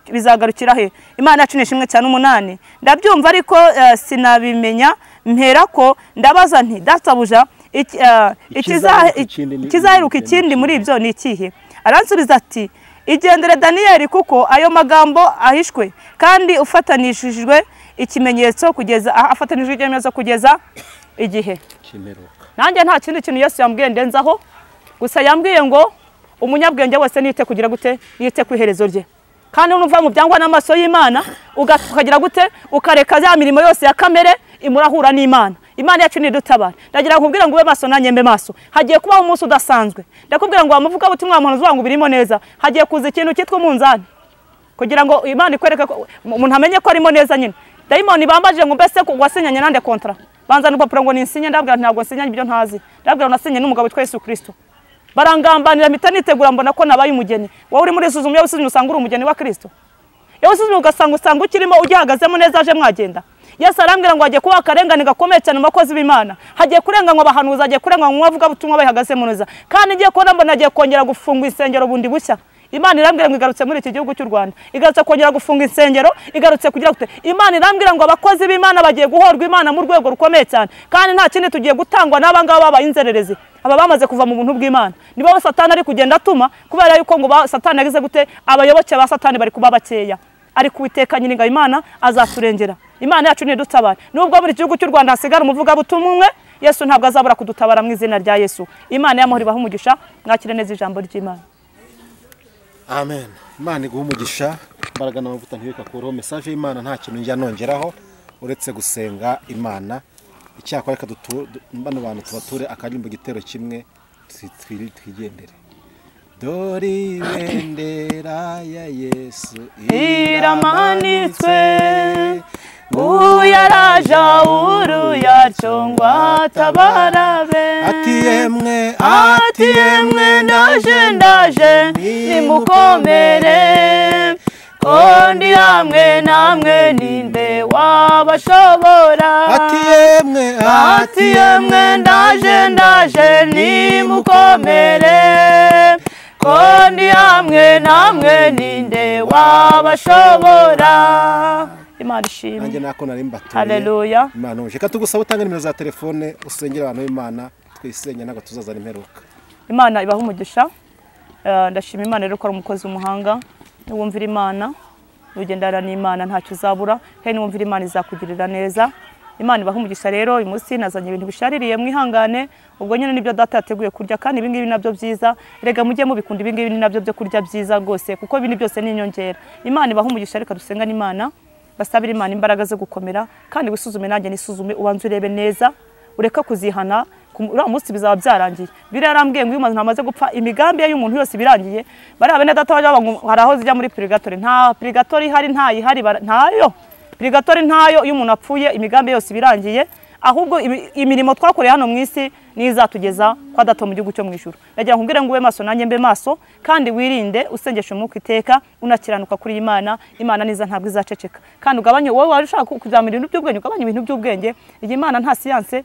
bizagarukira he? Imana yacu nishimwe cyane. 8 ndabyumva ariko sinabimenya mpera ko ndabaza nti databuja ikizaheruka ikindi muri ibyo ni ikihe? Aransubiza ati igendere Daniyeli, kuko ayo magambo ahishwe kandi ufatanishijwe ikimenyetso kugeza igihe. Nanjye nta kindi kintu Yesu yambwiye ndenzaho, gusa yambwiye ngo umunyabwenge wese nite kugira gute, nite ku iherezo rye. Kandi unumva mu byangwa n'amaso y'Imana ukagira gute, ukareka ya mirimo yose ya kamere imurahura n'Imana. Imana yacu ni dutabara. Ndagira nkubwira ngo ube maso nanjye mbe maso. Hagiye kubaho umunsi udasanzwe. Ndakubwira ngo amuvuga butumwa muhanuzi wangu birimo neza. Hagiye kuza ikintu cyitwa umunzani, kugira ngo Imana ikwereke ko umuntu amenye ko arimo neza nyine. Dayimoni bambaje ngo mbese wasinyanye nande kontra, banzana urupapuro ngo ninsinye, ndabwira ntabwo nsinyanye ibyo ntazi, ndabwira nasinye n'umugabo witwa Yesu Kristo. Barangambanira mpita nitegura mbona ko nabaye umugeni. Wowe uri muri suzumye usuzumye usanga uri umugeni wa Kristo. Yewe usuzumye ugasanga ukirimo ugihagazemo neza aje mwagenda. Yesu arambwira ngo agiye kuba akarengane gakomeye cyane mu bakozi b'Imana. Hagiye kurenganywa abahanuzi, hagiye kurenganywa mu bavuga butumwa bahagazemo neza. Kandi ngiye kubona mbona agiye kongera gufunga insengero bundi bushya. Imana irambwira ngo igarutse muri iki gihugu cy'u Rwanda, igarutse kongera gufunga insengero, igarutse kugira gute. Imana irambwira ngo abakozi b'Imana bagiye guhorwa Imana mu rwego rukomeye cyane, kandi nta kindi tugiye gutangwa n'abangaba babayinzererezi. Aba bamaze kuva mu buntu bw'Imana, nibo Satani ari kugenda atuma, kubera yuko ngo Satani yagize gute, abayoboke ba Satani bari kuba bakeya. Ari kuwiteka nyiringa Imana azaturengera. Imana yacu ni dutabara. Nubwo muri gihugu cy'u Rwanda hasigara umuvuga butumwa umwe, Yesu ntabwo azabura kudutabara mu izina rya Yesu. Imana y'amahoro ibahe umugisha, mwakire neza ijambo ry'Imana. Amen. Imana iguha umugisha, imbaraga n'amavuta ntibika kuroho. Message y'Imana nta kintu njya nongeraho uretse gusenga Imana. Icyakora reka bano bantu tubature akarimbo gitero kimwe twigendere. Dori bendera ya Yesu iramanitswe, uyaraja uruyacongwa tabarabe. Ati yemwe ndaje nimukomere, kondi hamwe namwe ninde wabashobora. Ati yemwe ndaje nimukomere, kondi hamwe namwe ninde wabashobora. Imana ishimwe. Nanjye nako nari mbatuye. Haleluya. Imana uje katugusaba utanga nimero za telefone usengera abantu b'Imana, twisenya nago tuzazana imperuka. Imana ibaha umugisha. Ndashima Imana rero ko ari umukozi w'umuhanga. Niwumvira Imana, ugendana n'Imana ntacyo uzabura, kandi niwumvira Imana izakugirira neza. Imana ibaha umugisha rero. Uyu munsi nazanye ibintu bishaririye mwihangane, ubwo nyine nibyo data yateguye kurya, kandi ibi ngibi nabyo byiza. Rega mujye mubikunda, ibi ngibi nabyo byo kurya byiza rwose, kuko ibindi byose ni inyongera. Imana ibaha umugisha, reka dusenga n'Imana, basabira Imana imbaraga zo gukomera, kandi wisuzume nanjye nisuzume, ubanze urebe neza, ureka kuzihana. Uriya munsi bizaba byarangiye. Biriya yarambwiye ngo iyo umuntu amaze gupfa imigambi ye y'umuntu yose birangiye, bariya bene data bajya hari aho zijya muri purgatori. Nta purgatori ihari, ntayihari, ntayo purgatori ntayo. Iyo umuntu apfuye imigambi yose birangiye, ahubwo imirimo twakoreye hano mu isi nizatugeza kwa data mu gihugu cyo mu ijuru. Ndagira nkubwire ngo ube maso nanjye mbe maso, kandi wirinde usengesha umwuka iteka, unakiranuka kuri Imana. Imana niza ntabwo izaceceka, kandi ugabanye wowe wari ushaka kuzamira ibintu by'ubwenge, ugabanye ibintu by'ubwenge. Iyi Imana nta siyanse,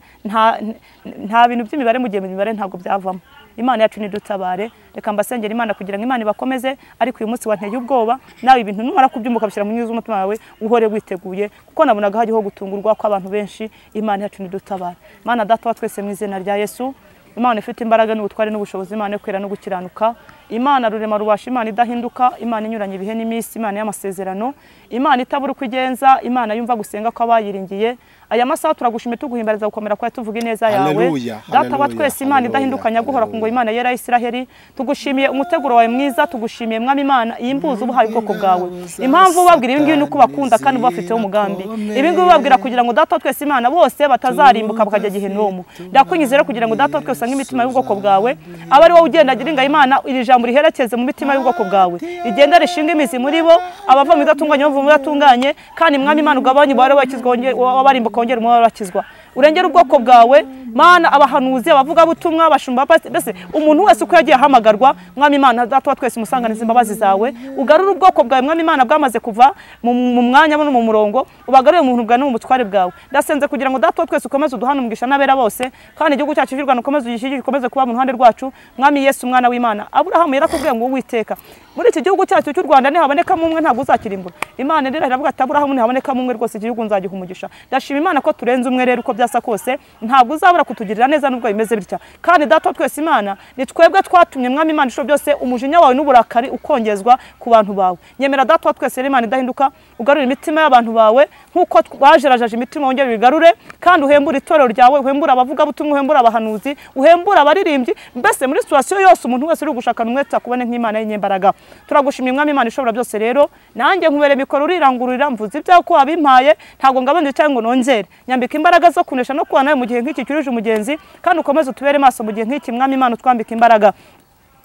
nta bintu by'imibare, mu gihe imibare ntabwo byavamo. Imana yacu ni dutabare. Reka mbasengera Imana kugira ngo Imana ibakomeze. Ariko uyu munsi wanteye ubwoba, nawe ibintu numara kubyumbuka bishyira mu nyuzi umutima wawe, uhore witeguye, kuko nabonaga hagiho gutungurwa kw'abantu benshi. Imana yacu ni dutabare. Mana data wa twese mu izina rya Yesu, Imana ifite imbaraga n'ubutware n'ubushobozi, Imana yo kwera no gukiranuka, Imana rurema rubasha, Imana idahinduka, Imana inyuranye ibihe n'iminsi, Imana y'amasezerano, Imana itabura uko igenza, Imana yumva gusenga kw'abayiringiye. Aya masaha turagushimye tuguhimbariza gukomera kwa tuvuga ineza yawe. Data wa twese, Imana idahindukanya guhora ku ngo Imana yera Isiraheli, tugushimiye umuteguro wawe mwiza, tugushimiye mwami Imana iyimbuza ubuhaye ubwoko bwawe. Impamvu ubabwira ibi ngibi nuko bakunda kandi ubafiteho umugambi. Ibi ngibi ubabwira kugira ngo data wa twese Imana bose batazarimbuka bakajya Gehinomu. Ndakunyizera kugira ngo data wa twese nk'imitima y'ubwoko bwawe, abari wowe ugenda giringa Imana, iri jambo riherekeze mu mitima y'ubwoko bwawe, rigenda rishinga imizi muri bo, abava mu idatunganye bava mu idatunganye, kandi mwami Imana ugabanye ubare wakizwa wabarimbuka wongera umubare wakizwa. Urengera ubwoko bwawe Mana, abahanuzi, abavuga butumwa, abashumba, mbese umuntu wese uko yagiye ahamagarwa, mwami Imana data wa twese umusanganiza imbabazi zawe, ugarura ubwoko bwawe mwami Imana bwamaze kuva mu mwanya no mu murongo, ubagarure umuntu bwa no mu butware bwawe. Ndasenze kugira ngo data wa twese ukomeze uduhana umugisha n'abera bose, kandi igihugu cyacu cy'u Rwanda ukomeze ugishyigikire, ukomeze kuba mu ruhande rwacu. Mwami Yesu mwana w'Imana, Aburahamu yarakubwiye ngo Uwiteka muri iki gihugu cyacu cy'u Rwanda nihabonekamo umwe ntabwo uzakirimbura. Imana rero iravuga ati Aburahamu nihabonekamo umwe rwose igihugu nzagiha umugisha. Ndashima Imana ko turenze umwe rero uko byasa kose, ntabwo uzabura udashobora kutugirira neza nubwo bimeze bitya. Kandi data twese Imana ni twebwe twatumye mwami Imana ishobora byose umujinya wawe n'uburakari ukongezwa ku bantu bawe. Nyemera data twese Imana idahinduka ugarura imitima y'abantu bawe nkuko twajerajaje imitima wongera bigarure, kandi uhembura itorero ryawe, uhembura abavuga butumwa, uhembura abahanuzi, uhembura abaririmbyi, mbese muri situation yose umuntu wese uri gushakana umwete akubone nk'Imana y'inyembaraga. Turagushimira mwami Imana ishobora byose rero, nanjye nkubere mikoro urirangururira mvuze ibyo ko wabimpaye, ntago ngabanje cyangwa nongere. Nyambika imbaraga zo kunesha no kuba nawe mu gihe nk'iki cyurije umugenzi, kandi ukomeze utubere maso mu gihe nk'iki mwami Imana utwambika imbaraga.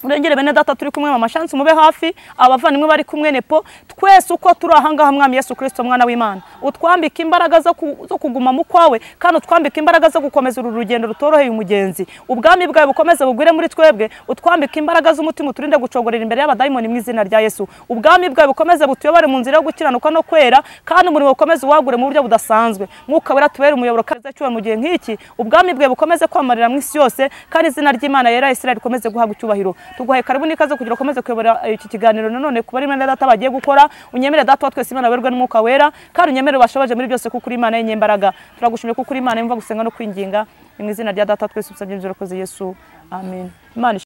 Urengere bene data turi kumwe mama chance mube hafi, abavandimwe bari kumwe nepo, twese uko turi ahangaha mwami Yesu Kristo mwana w'Imana, utwambika imbaraga zo kuguma mu kwawe, kandi utwambika imbaraga zo gukomeza uru rugendo rutoroheye umugenzi. Ubwami bwawe bukomeze bugwire muri twebwe, utwambika imbaraga z'umutima uturinde gucogorera imbere y'abadayimoni mu izina rya Yesu. Ubwami bwawe bukomeze butuyobore mu nzira yo gukiranuka no kwera, kandi umurimo ukomeze wagure mu buryo budasanzwe. Mwuka wera tubere umuyoboro kaza cyo mu gihe nk'iki, ubwami bwawe bukomeze kwamarira mu isi yose, kandi izina ry'Imana yera Israel rikomeze guhabwa icyubahiro. Tuguhaye karibu nikaze kugira ukomeze kuyobora iki kiganiro nanone kuba ari mwene data bagiye gukora. Unyemere data twese Imana werwe n'umwuka wera, kandi unyemere bashobaje muri byose kuko uri Imana y'inyembaraga. Turagushimiye kuko uri Imana yumva gusenga no kwinginga, mu izina rya data twese usabye ibyo urakoze Yesu, amen. Imana